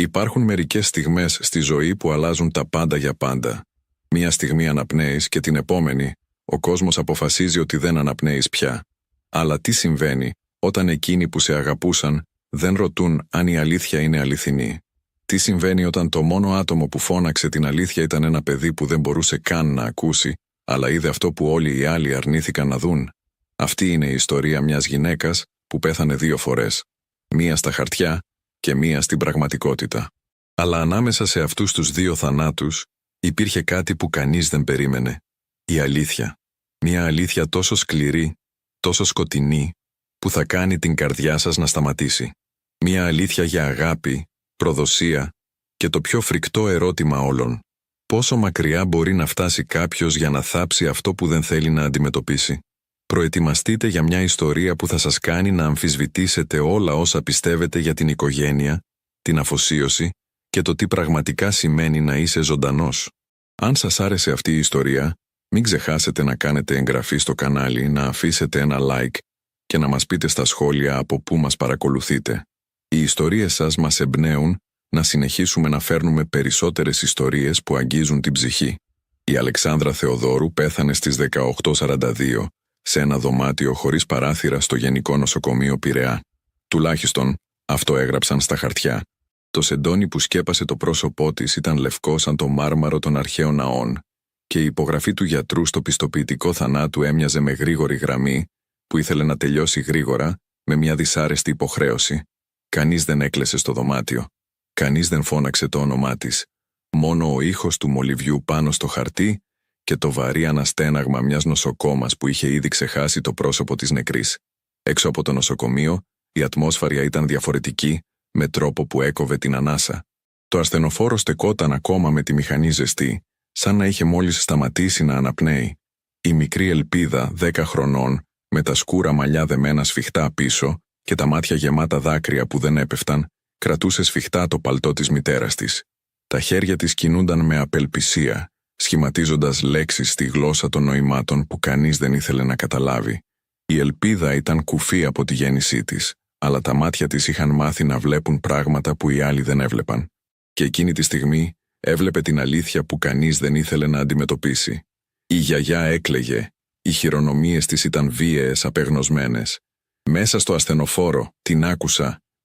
Υπάρχουν μερικές στιγμές στη ζωή που αλλάζουν τα πάντα για πάντα. Μία στιγμή αναπνέεις και την επόμενη, ο κόσμος αποφασίζει ότι δεν αναπνέεις πια. Αλλά τι συμβαίνει όταν εκείνοι που σε αγαπούσαν δεν ρωτούν αν η αλήθεια είναι αληθινή? Τι συμβαίνει όταν το μόνο άτομο που φώναξε την αλήθεια ήταν ένα παιδί που δεν μπορούσε καν να ακούσει, αλλά είδε αυτό που όλοι οι άλλοι αρνήθηκαν να δουν? Αυτή είναι η ιστορία μιας γυναίκας που πέθανε 2 φορές. Μία στα χαρτιά και μία στην πραγματικότητα. Αλλά ανάμεσα σε αυτούς τους 2 θανάτους υπήρχε κάτι που κανείς δεν περίμενε. Η αλήθεια. Μια αλήθεια τόσο σκληρή, τόσο σκοτεινή, που θα κάνει την καρδιά σας να σταματήσει. Μια αλήθεια για αγάπη, προδοσία και το πιο φρικτό ερώτημα όλων. Πόσο μακριά μπορεί να φτάσει κάποιος για να θάψει αυτό που δεν θέλει να αντιμετωπίσει? Προετοιμαστείτε για μια ιστορία που θα σας κάνει να αμφισβητήσετε όλα όσα πιστεύετε για την οικογένεια, την αφοσίωση και το τι πραγματικά σημαίνει να είσαι ζωντανός. Αν σας άρεσε αυτή η ιστορία, μην ξεχάσετε να κάνετε εγγραφή στο κανάλι, να αφήσετε ένα like και να μας πείτε στα σχόλια από πού μας παρακολουθείτε. Οι ιστορίες σας μας εμπνέουν να συνεχίσουμε να φέρνουμε περισσότερες ιστορίες που αγγίζουν την ψυχή. Η Αλεξάνδρα Θεοδόρου πέθανε στις 18:42 σε ένα δωμάτιο χωρίς παράθυρα στο Γενικό Νοσοκομείο Πειραιά. Τουλάχιστον αυτό έγραψαν στα χαρτιά. Το σεντόνι που σκέπασε το πρόσωπό της ήταν λευκό σαν το μάρμαρο των αρχαίων ναών και η υπογραφή του γιατρού στο πιστοποιητικό θανάτου έμοιαζε με γρήγορη γραμμή που ήθελε να τελειώσει γρήγορα με μια δυσάρεστη υποχρέωση. Κανείς δεν έκλαισε στο δωμάτιο. Κανείς δεν φώναξε το όνομά της. Μόνο ο ήχος του μολυβιού πάνω στο χαρτί και το βαρύ αναστέναγμα μιας νοσοκόμας που είχε ήδη ξεχάσει το πρόσωπο της νεκρής. Έξω από το νοσοκομείο, η ατμόσφαιρα ήταν διαφορετική, με τρόπο που έκοβε την ανάσα. Το ασθενοφόρο στεκόταν ακόμα με τη μηχανή ζεστή, σαν να είχε μόλις σταματήσει να αναπνέει. Η μικρή Ελπίδα, 10 χρονών, με τα σκούρα μαλλιά δεμένα σφιχτά πίσω και τα μάτια γεμάτα δάκρυα που δεν έπεφταν, κρατούσε σφιχτά το παλτό της μητέρας της. Τα χέρια της κινούνταν με απελπισία, σχηματίζοντας λέξεις στη γλώσσα των νοημάτων που κανείς δεν ήθελε να καταλάβει. Η Ελπίδα ήταν κουφή από τη γέννησή της, αλλά τα μάτια της είχαν μάθει να βλέπουν πράγματα που οι άλλοι δεν έβλεπαν. Και εκείνη τη στιγμή έβλεπε την αλήθεια που κανείς δεν ήθελε να αντιμετωπίσει. Η γιαγιά έκλαιγε, οι χειρονομίες της ήταν βίαιες, απεγνωσμένες. Μέσα στο ασθενοφόρο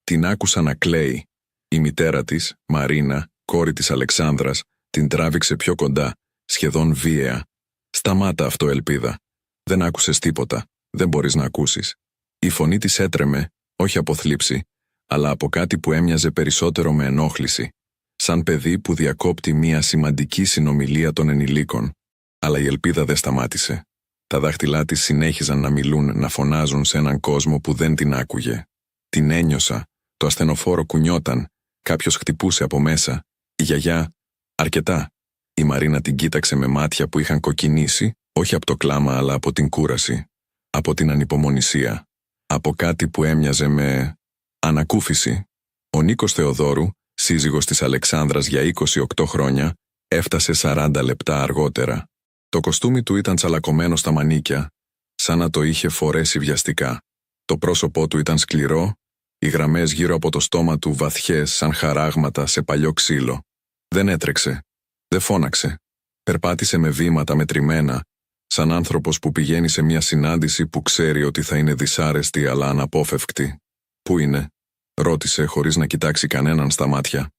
την άκουσα να κλαίει. Η μητέρα της, Μαρίνα, κόρη της Αλεξάνδρας, την τράβηξε πιο κοντά, σχεδόν βίαια. «Σταμάτα αυτό, Ελπίδα. Δεν άκουσες τίποτα. Δεν μπορείς να ακούσεις». Η φωνή της έτρεμε, όχι από θλίψη, αλλά από κάτι που έμοιαζε περισσότερο με ενόχληση. Σαν παιδί που διακόπτει μια σημαντική συνομιλία των ενηλίκων. Αλλά η Ελπίδα δεν σταμάτησε. Τα δάχτυλά της συνέχιζαν να μιλούν, να φωνάζουν σε έναν κόσμο που δεν την άκουγε. Την ένιωσα. Το ασθενοφόρο κουνιόταν. Κάποιος χτυπούσε από μέσα. Η γιαγιά. «Αρκετά». Η Μαρίνα την κοίταξε με μάτια που είχαν κοκκινήσει, όχι από το κλάμα αλλά από την κούραση. Από την ανυπομονησία. Από κάτι που έμοιαζε με ανακούφιση. Ο Νίκος Θεοδόρου, σύζυγος της Αλεξάνδρας για 28 χρόνια, έφτασε 40 λεπτά αργότερα. Το κοστούμι του ήταν τσαλακωμένο στα μανίκια, σαν να το είχε φορέσει βιαστικά. Το πρόσωπό του ήταν σκληρό, οι γραμμές γύρω από το στόμα του βαθιές σαν χαράγματα σε παλιό ξύλο. Δεν έτρεξε, δεν φώναξε. Περπάτησε με βήματα μετρημένα, σαν άνθρωπος που πηγαίνει σε μια συνάντηση που ξέρει ότι θα είναι δυσάρεστη αλλά αναπόφευκτη. «Πού είναι?» ρώτησε χωρίς να κοιτάξει κανέναν στα μάτια.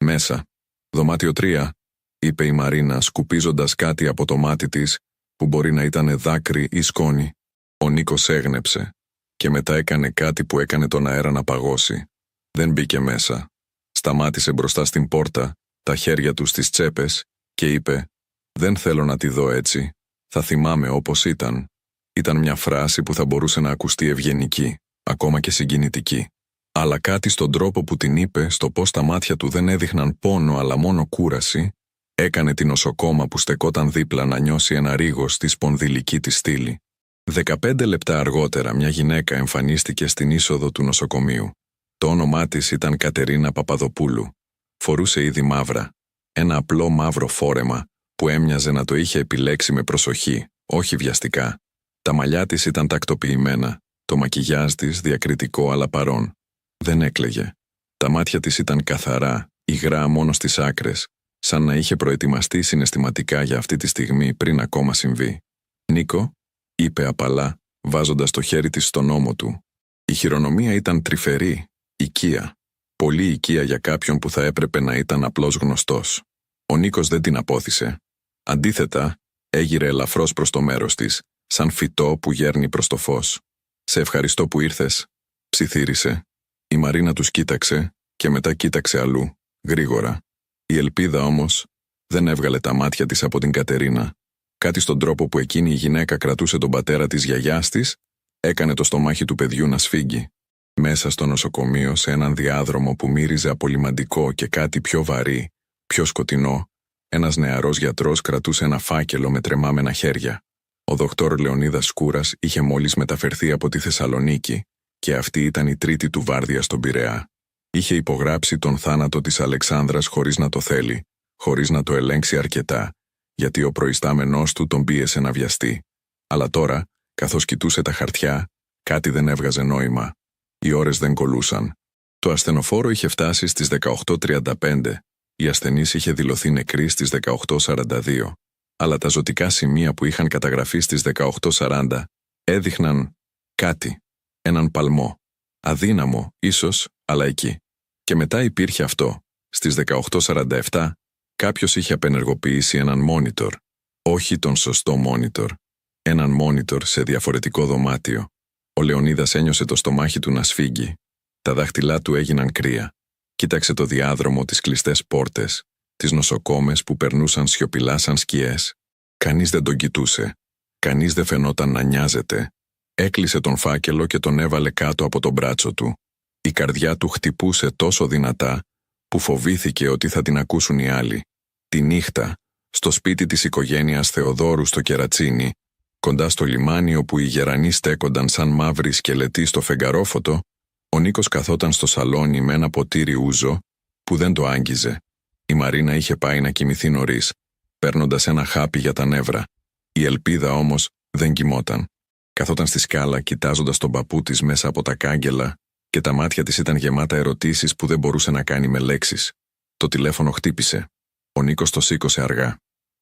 «Μέσα. Δωμάτιο 3», είπε η Μαρίνα σκουπίζοντας κάτι από το μάτι της που μπορεί να ήταν δάκρυ ή σκόνη. Ο Νίκος έγνεψε και μετά έκανε κάτι που έκανε τον αέρα να παγώσει. Δεν μπήκε μέσα. Σταμάτησε μπροστά στην πόρτα, τα χέρια του στις τσέπες και είπε «Δεν θέλω να τη δω έτσι. Θα θυμάμαι όπως ήταν». Ήταν μια φράση που θα μπορούσε να ακουστεί ευγενική, ακόμα και συγκινητική. Αλλά κάτι στον τρόπο που την είπε, στο πως τα μάτια του δεν έδειχναν πόνο αλλά μόνο κούραση, έκανε την νοσοκόμα που στεκόταν δίπλα να νιώσει ένα ρίγος στη σπονδυλική της στήλη. 15 λεπτά αργότερα μια γυναίκα εμφανίστηκε στην είσοδο του νοσοκομείου. Το όνομά της ήταν Κατερίνα Παπαδοπούλου. Φορούσε ήδη μαύρα. Ένα απλό μαύρο φόρεμα που έμοιαζε να το είχε επιλέξει με προσοχή, όχι βιαστικά. Τα μαλλιά της ήταν τακτοποιημένα, το μακιγιάζ της διακριτικό αλλά παρόν. Δεν έκλαιγε. Τα μάτια της ήταν καθαρά, οι υγρά μόνο στις άκρες, σαν να είχε προετοιμαστεί συναισθηματικά για αυτή τη στιγμή πριν ακόμα συμβεί. «Νίκο», είπε απαλά, βάζοντας το χέρι της στον ώμο του. Η χειρονομία ήταν τρυφερή, οικία. Πολύ οικία για κάποιον που θα έπρεπε να ήταν απλώς γνωστός. Ο Νίκος δεν την απόθυσε. Αντίθετα, έγειρε ελαφρώς προς το μέρος της, σαν φυτό που γέρνει προς το φως. «Σε ευχαριστώ που ήρθες», ψιθύρισε. Η Μαρίνα τους κοίταξε και μετά κοίταξε αλλού, γρήγορα. Η Ελπίδα όμως δεν έβγαλε τα μάτια της από την Κατερίνα. Κάτι στον τρόπο που εκείνη η γυναίκα κρατούσε τον πατέρα της γιαγιάς της, έκανε το στομάχι του παιδιού να σφίγγει. Μέσα στο νοσοκομείο, σε έναν διάδρομο που μύριζε απολυμαντικό και κάτι πιο βαρύ, πιο σκοτεινό, ένας νεαρός γιατρός κρατούσε ένα φάκελο με τρεμάμενα χέρια. Ο δοκτώρ Λεωνίδας Σκούρας είχε μόλις μεταφερθεί από τη Θεσσαλονίκη και αυτή ήταν η τρίτη του βάρδια στον Πειραιά. Είχε υπογράψει τον θάνατο της Αλεξάνδρας χωρίς να το θέλει, χωρίς να το ελέγξει αρκετά, γιατί ο προϊστάμενός του τον πίεσε να βιαστεί. Αλλά τώρα, καθώς κοιτούσε τα χαρτιά, κάτι δεν έβγαζε νόημα. Οι ώρες δεν κολούσαν. Το ασθενοφόρο είχε φτάσει στις 18:35, η ασθενής είχε δηλωθεί νεκρή στις 18:42, αλλά τα ζωτικά σημεία που είχαν καταγραφεί στις 18:40 έδειχναν κάτι, έναν παλμό. Αδύναμο, ίσως, αλλά εκεί. Και μετά υπήρχε αυτό. Στις 18:47 κάποιος είχε απενεργοποιήσει έναν μόνιτορ. Όχι τον σωστό μόνιτορ. Έναν μόνιτορ σε διαφορετικό δωμάτιο. Ο Λεωνίδας ένιωσε το στομάχι του να σφίγγει. Τα δάχτυλά του έγιναν κρύα. Κοίταξε το διάδρομο, τις κλειστές πόρτες, τις νοσοκόμες που περνούσαν σιωπηλά σαν σκιές. Κανείς δεν τον κοιτούσε. Κανείς δεν φαινόταν να νοιάζεται. Έκλεισε τον φάκελο και τον έβαλε κάτω από το μπράτσο του. Η καρδιά του χτυπούσε τόσο δυνατά που φοβήθηκε ότι θα την ακούσουν οι άλλοι. Τη νύχτα, στο σπίτι της οικογένειας Θεοδόρου στο Κερατσίνι, κοντά στο λιμάνι όπου οι γερανοί στέκονταν σαν μαύροι σκελετοί στο φεγγαρόφωτο, ο Νίκος καθόταν στο σαλόνι με ένα ποτήρι ούζο που δεν το άγγιζε. Η Μαρίνα είχε πάει να κοιμηθεί νωρίς, παίρνοντας ένα χάπι για τα νεύρα. Η Ελπίδα όμως δεν κοιμόταν. Καθόταν στη σκάλα κοιτάζοντας τον παππού της μέσα από τα κάγκελα και τα μάτια της ήταν γεμάτα ερωτήσεις που δεν μπορούσε να κάνει με λέξεις. Το τηλέφωνο χτύπησε. Ο Νίκος το σήκωσε αργά.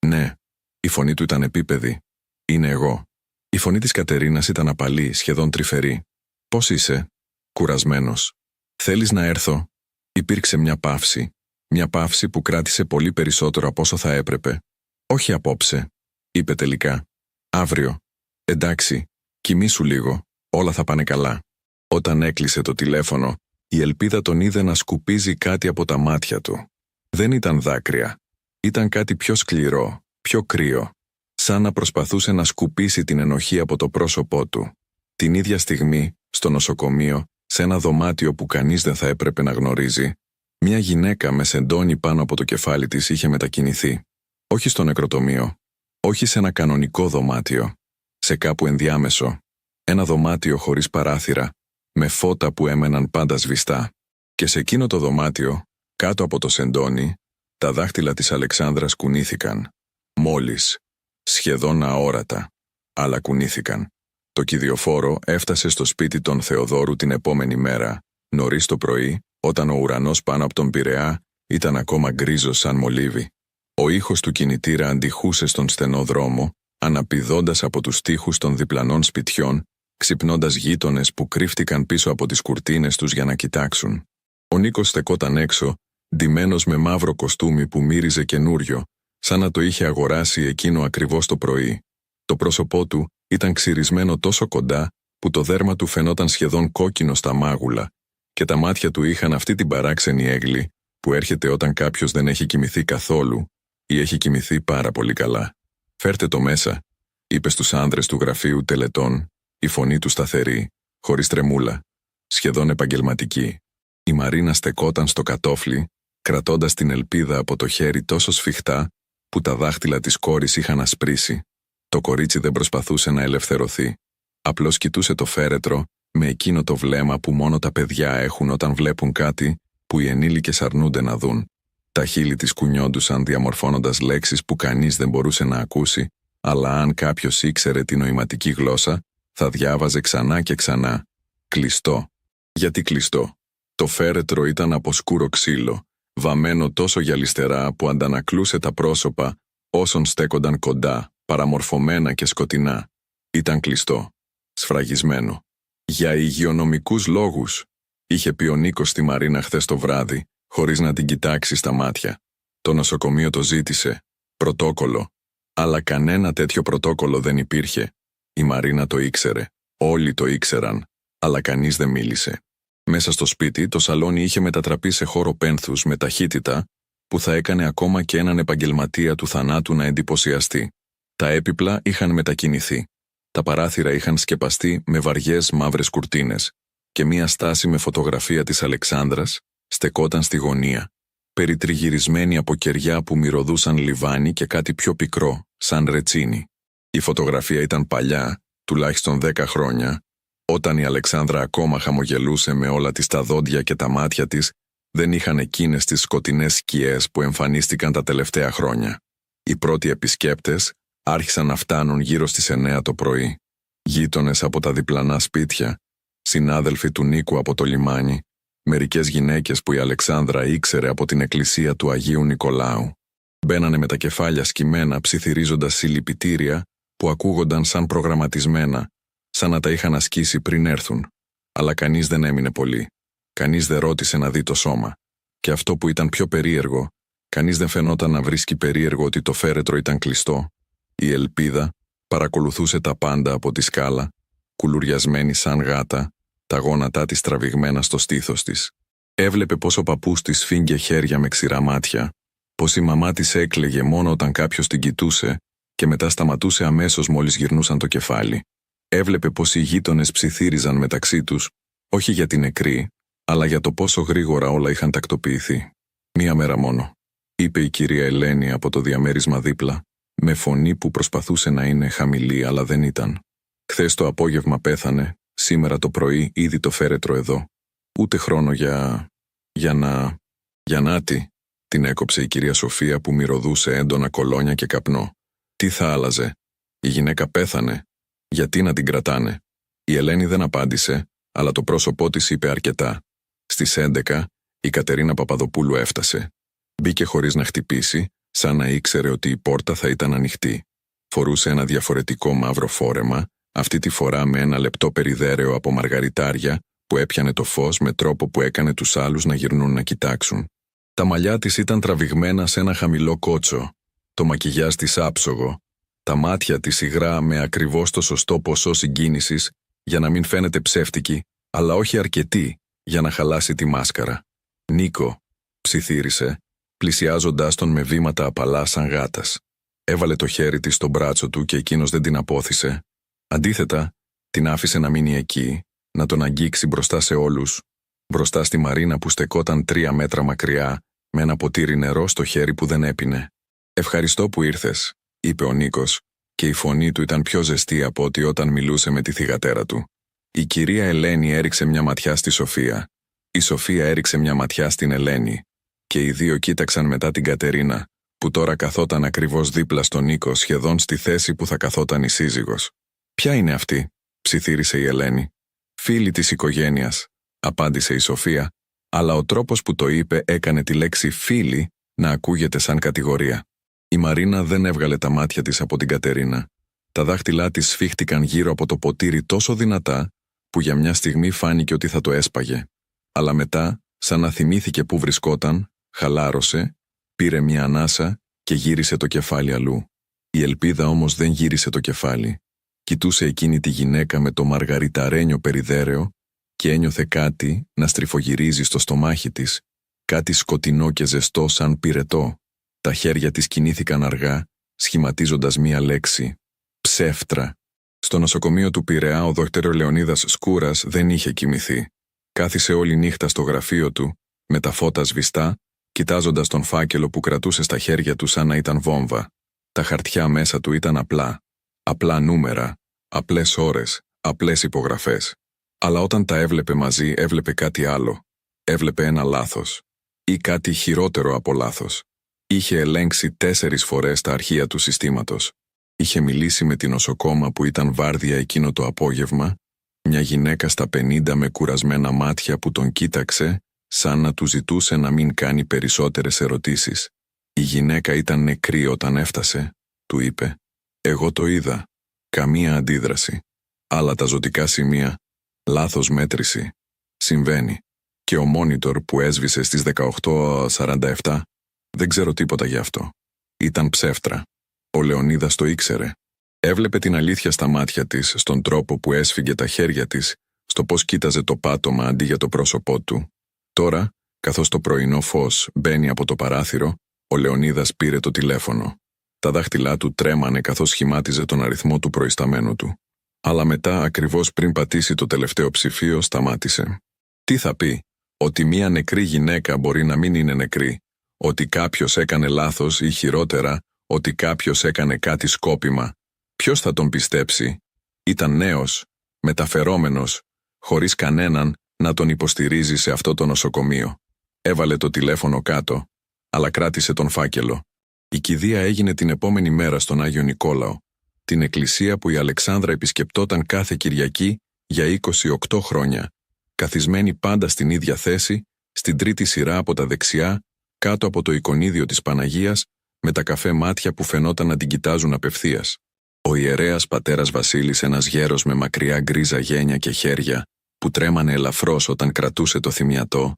«Ναι». Η φωνή του ήταν επίπεδη. «Είναι εγώ». Η φωνή της Κατερίνας ήταν απαλή, σχεδόν τρυφερή. «Πώς είσαι?» «Κουρασμένος». «Θέλεις να έρθω?» Υπήρξε μια παύση. Μια παύση που κράτησε πολύ περισσότερο από όσο θα έπρεπε. «Όχι απόψε», είπε τελικά. «Αύριο». «Εντάξει, κοιμήσου λίγο, όλα θα πάνε καλά». Όταν έκλεισε το τηλέφωνο, η Ελπίδα τον είδε να σκουπίζει κάτι από τα μάτια του. Δεν ήταν δάκρυα. Ήταν κάτι πιο σκληρό, πιο κρύο. Σαν να προσπαθούσε να σκουπίσει την ενοχή από το πρόσωπό του. Την ίδια στιγμή, στο νοσοκομείο, σε ένα δωμάτιο που κανείς δεν θα έπρεπε να γνωρίζει, μια γυναίκα με σεντόνι πάνω από το κεφάλι της είχε μετακινηθεί. Όχι στο νεκροτομείο. Όχι σε ένα κανονικό δωμάτιο. Σε κάπου ενδιάμεσο. Ένα δωμάτιο χωρίς παράθυρα, με φώτα που έμεναν πάντα σβηστά. Και σε εκείνο το δωμάτιο, κάτω από το σεντόνι, τα δάχτυλα της Αλεξάνδρας κουνήθηκαν. Μόλις. Σχεδόν αόρατα. Αλλά κουνήθηκαν. Το κηδιοφόρο έφτασε στο σπίτι των Θεοδόρου την επόμενη μέρα, νωρίς το πρωί, όταν ο ουρανός πάνω από τον Πειραιά ήταν ακόμα γκρίζος σαν μολύβι. Ο ήχος του κινητήρα αντιχούσε στον στενό δρόμο, αναπηδώντας από τους τοίχους των διπλανών σπιτιών, ξυπνώντας γείτονες που κρύφτηκαν πίσω από τις κουρτίνες τους για να κοιτάξουν. Ο Νίκος στεκόταν έξω, ντυμένος με μαύρο κοστούμι που μύριζε καινούριο, σαν να το είχε αγοράσει εκείνο ακριβώς το πρωί. Το πρόσωπό του ήταν ξυρισμένο τόσο κοντά που το δέρμα του φαινόταν σχεδόν κόκκινο στα μάγουλα και τα μάτια του είχαν αυτή την παράξενη έγκλη που έρχεται όταν κάποιος δεν έχει κοιμηθεί καθόλου ή έχει κοιμηθεί πάρα πολύ καλά. «Φέρτε το μέσα», είπε στους άνδρες του γραφείου τελετών, η φωνή του σταθερή, χωρίς τρεμούλα, σχεδόν επαγγελματική. Η Μαρίνα στεκόταν στο κατόφλι, κρατώντας την Ελπίδα από το χέρι τόσο σφιχτά που τα δάχτυλα της κόρης είχαν ασπρίσει. Το κορίτσι δεν προσπαθούσε να ελευθερωθεί. Απλώς κοιτούσε το φέρετρο με εκείνο το βλέμμα που μόνο τα παιδιά έχουν όταν βλέπουν κάτι που οι ενήλικες αρνούνται να δουν. Τα χείλη της κουνιόντουσαν διαμορφώνοντας λέξεις που κανείς δεν μπορούσε να ακούσει, αλλά αν κάποιος ήξερε τη νοηματική γλώσσα, θα διάβαζε ξανά και ξανά. «Κλειστό». Γιατί κλειστό? Το φέρετρο ήταν από σκούρο ξύλο, βαμμένο τόσο γυαλιστερά που αντανακλούσε τα πρόσωπα όσων στέκονταν κοντά, παραμορφωμένα και σκοτεινά. Ήταν κλειστό, σφραγισμένο. Για υγειονομικούς λόγους, είχε πει ο Νίκος στη Μαρίνα χθες το βράδυ, χωρίς να την κοιτάξει στα μάτια. Το νοσοκομείο το ζήτησε. Πρωτόκολλο. Αλλά κανένα τέτοιο πρωτόκολλο δεν υπήρχε. Η Μαρίνα το ήξερε. Όλοι το ήξεραν. Αλλά κανείς δεν μίλησε. Μέσα στο σπίτι, το σαλόνι είχε μετατραπεί σε χώρο πένθους με ταχύτητα που θα έκανε ακόμα και έναν επαγγελματία του θανάτου να εντυπωσιαστεί. Τα έπιπλα είχαν μετακινηθεί. Τα παράθυρα είχαν σκεπαστεί με βαριές μαύρες κουρτίνες και μία στάση με φωτογραφία της Αλεξάνδρας στεκόταν στη γωνία, περιτριγυρισμένη από κεριά που μυρωδούσαν λιβάνι και κάτι πιο πικρό, σαν ρετσίνι. Η φωτογραφία ήταν παλιά, τουλάχιστον 10 χρόνια, όταν η Αλεξάνδρα ακόμα χαμογελούσε με όλα της τα δόντια και τα μάτια της, δεν είχαν εκείνες τις σκοτεινές σκιές που εμφανίστηκαν τα τελευταία χρόνια. Οι πρώτοι επισκέπτες άρχισαν να φτάνουν γύρω στις 9 το πρωί. Γείτονες από τα διπλανά σπίτια, συνάδελφοι του Νίκου από το λιμάνι, μερικές γυναίκες που η Αλεξάνδρα ήξερε από την εκκλησία του Αγίου Νικολάου. Μπαίνανε με τα κεφάλια σκυμμένα ψιθυρίζοντας συλληπιτήρια που ακούγονταν σαν προγραμματισμένα, σαν να τα είχαν ασκήσει πριν έρθουν. Αλλά κανείς δεν έμεινε πολύ. Κανείς δεν ρώτησε να δει το σώμα. Και αυτό που ήταν πιο περίεργο, κανείς δεν φαινόταν να βρίσκει περίεργο ότι το φέρετρο ήταν κλειστό. Η Ελπίδα παρακολουθούσε τα πάντα από τη σκάλα, κουλουριασμένη σαν γάτα, τα γόνατά της τραβηγμένα στο στήθος της. Έβλεπε πως ο παππούς της φύγγε χέρια με ξηρά μάτια, πως η μαμά της έκλαιγε μόνο όταν κάποιος την κοιτούσε και μετά σταματούσε αμέσως μόλις γυρνούσαν το κεφάλι. Έβλεπε πως οι γείτονες ψιθύριζαν μεταξύ τους, όχι για την νεκρή, αλλά για το πόσο γρήγορα όλα είχαν τακτοποιηθεί. Μία μέρα μόνο, είπε η κυρία Ελένη από το διαμέρισμα δίπλα, με φωνή που προσπαθούσε να είναι χαμηλή αλλά δεν ήταν. Χθες το απόγευμα πέθανε, σήμερα το πρωί ήδη το φέρετρο εδώ. Ούτε χρόνο για νάτι, την έκοψε η κυρία Σοφία που μυρωδούσε έντονα κολόνια και καπνό. Τι θα άλλαζε? Η γυναίκα πέθανε. Γιατί να την κρατάνε? Η Ελένη δεν απάντησε, αλλά το πρόσωπό της είπε αρκετά. Στις 11 η Κατερίνα Παπαδοπούλου έφτασε. Μπήκε χωρίς να χτυπήσει, σαν να ήξερε ότι η πόρτα θα ήταν ανοιχτή. Φορούσε ένα διαφορετικό μαύρο φόρεμα, αυτή τη φορά με ένα λεπτό περιδέρεο από μαργαριτάρια που έπιανε το φως με τρόπο που έκανε τους άλλους να γυρνούν να κοιτάξουν. Τα μαλλιά της ήταν τραβηγμένα σε ένα χαμηλό κότσο, το μακιγιάζ της άψογο, τα μάτια της υγρά με ακριβώς το σωστό ποσό συγκίνησης για να μην φαίνεται ψεύτικη, αλλά όχι αρκετή για να χαλάσει τη μάσκαρα. «Νίκο», ψιθύρισε, πλησιάζοντάς τον με βήματα απαλά σαν γάτας. Έβαλε το χέρι της στο μπράτσο του και εκείνος δεν την απόθυσε. Αντίθετα, την άφησε να μείνει εκεί, να τον αγγίξει μπροστά σε όλους, μπροστά στη Μαρίνα που στεκόταν 3 μέτρα μακριά, με ένα ποτήρι νερό στο χέρι που δεν έπινε. «Ευχαριστώ που ήρθες», είπε ο Νίκος, και η φωνή του ήταν πιο ζεστή από ότι όταν μιλούσε με τη θυγατέρα του. Η κυρία Ελένη έριξε μια ματιά στη Σοφία. Η Σοφία έριξε μια ματιά στην Ελένη. Και οι δύο κοίταξαν μετά την Κατερίνα, που τώρα καθόταν ακριβώς δίπλα στον Νίκο, σχεδόν στη θέση που θα καθόταν η σύζυγος. «Ποια είναι αυτή?» ψιθύρισε η Ελένη. «Φίλη της οικογένειας», απάντησε η Σοφία, αλλά ο τρόπος που το είπε έκανε τη λέξη «φίλη» να ακούγεται σαν κατηγορία. Η Μαρίνα δεν έβγαλε τα μάτια της από την Κατερίνα. Τα δάχτυλά της σφίχτηκαν γύρω από το ποτήρι τόσο δυνατά, που για μια στιγμή φάνηκε ότι θα το έσπαγε. Αλλά μετά, σαν να θυμήθηκε που βρισκόταν, χαλάρωσε, πήρε μια ανάσα και γύρισε το κεφάλι αλλού. Η Ελπίδα όμως δεν γύρισε το κεφάλι. Κοιτούσε εκείνη τη γυναίκα με το μαργαριταρένιο περιδέρεο και ένιωθε κάτι να στριφογυρίζει στο στομάχι της, κάτι σκοτεινό και ζεστό σαν πυρετό. Τα χέρια της κινήθηκαν αργά, σχηματίζοντας μία λέξη. Ψεύτρα. Στο νοσοκομείο του Πειραιά ο Δ. Λεωνίδας Σκούρας δεν είχε κοιμηθεί. Κάθισε όλη νύχτα στο γραφείο του, με τα φώτα σβηστά, κοιτάζοντας τον φάκελο που κρατούσε στα χέρια του σαν να ήταν βόμβα. Τα χαρτιά μέσα του ήταν απλά. Απλά νούμερα, απλές ώρες, απλές υπογραφές. Αλλά όταν τα έβλεπε μαζί έβλεπε κάτι άλλο. Έβλεπε ένα λάθος. Ή κάτι χειρότερο από λάθος. Είχε ελέγξει 4 φορές τα αρχεία του συστήματος. Είχε μιλήσει με την νοσοκόμα που ήταν βάρδια εκείνο το απόγευμα, μια γυναίκα στα 50 με κουρασμένα μάτια που τον κοίταξε σαν να του ζητούσε να μην κάνει περισσότερες ερωτήσεις. «Η γυναίκα ήταν νεκρή όταν έφτασε», του είπε. «Εγώ το είδα». Καμία αντίδραση. Αλλά τα ζωτικά σημεία, λάθος μέτρηση. Συμβαίνει. Και ο μόνιτορ που έσβησε στις 18:47, δεν ξέρω τίποτα γι' αυτό. Ήταν ψεύτρα. Ο Λεωνίδας το ήξερε. Έβλεπε την αλήθεια στα μάτια της, στον τρόπο που έσφιγγε τα χέρια της, στο πώς κοίταζε το πάτωμα αντί για το πρόσωπό του. Τώρα, καθώς το πρωινό φως μπαίνει από το παράθυρο, ο Λεωνίδας πήρε το τηλέφωνο. Τα δάχτυλά του τρέμανε καθώς σχημάτιζε τον αριθμό του προϊσταμένου του. Αλλά μετά, ακριβώς πριν πατήσει το τελευταίο ψηφίο, σταμάτησε. Τι θα πει? Ότι μία νεκρή γυναίκα μπορεί να μην είναι νεκρή, ότι κάποιος έκανε λάθος ή χειρότερα, ότι κάποιος έκανε κάτι σκόπιμα. Ποιος θα τον πιστέψει? Ήταν νέος, μεταφερόμενος, χωρίς κανέναν να τον υποστηρίζει σε αυτό το νοσοκομείο. Έβαλε το τηλέφωνο κάτω, αλλά κράτησε τον φάκελο. Η κηδεία έγινε την επόμενη μέρα στον Άγιο Νικόλαο, την εκκλησία που η Αλεξάνδρα επισκεπτόταν κάθε Κυριακή για 28 χρόνια, καθισμένη πάντα στην ίδια θέση, στην τρίτη σειρά από τα δεξιά, κάτω από το εικονίδιο της Παναγίας, με τα καφέ μάτια που φαινόταν να την κοιτάζουν απευθείας. Ο ιερέας πατέρας Βασίλης, ένας γέρος με μακριά γκρίζα γένια και χέρια, που τρέμανε ελαφρώς όταν κρατούσε το θυμιατό,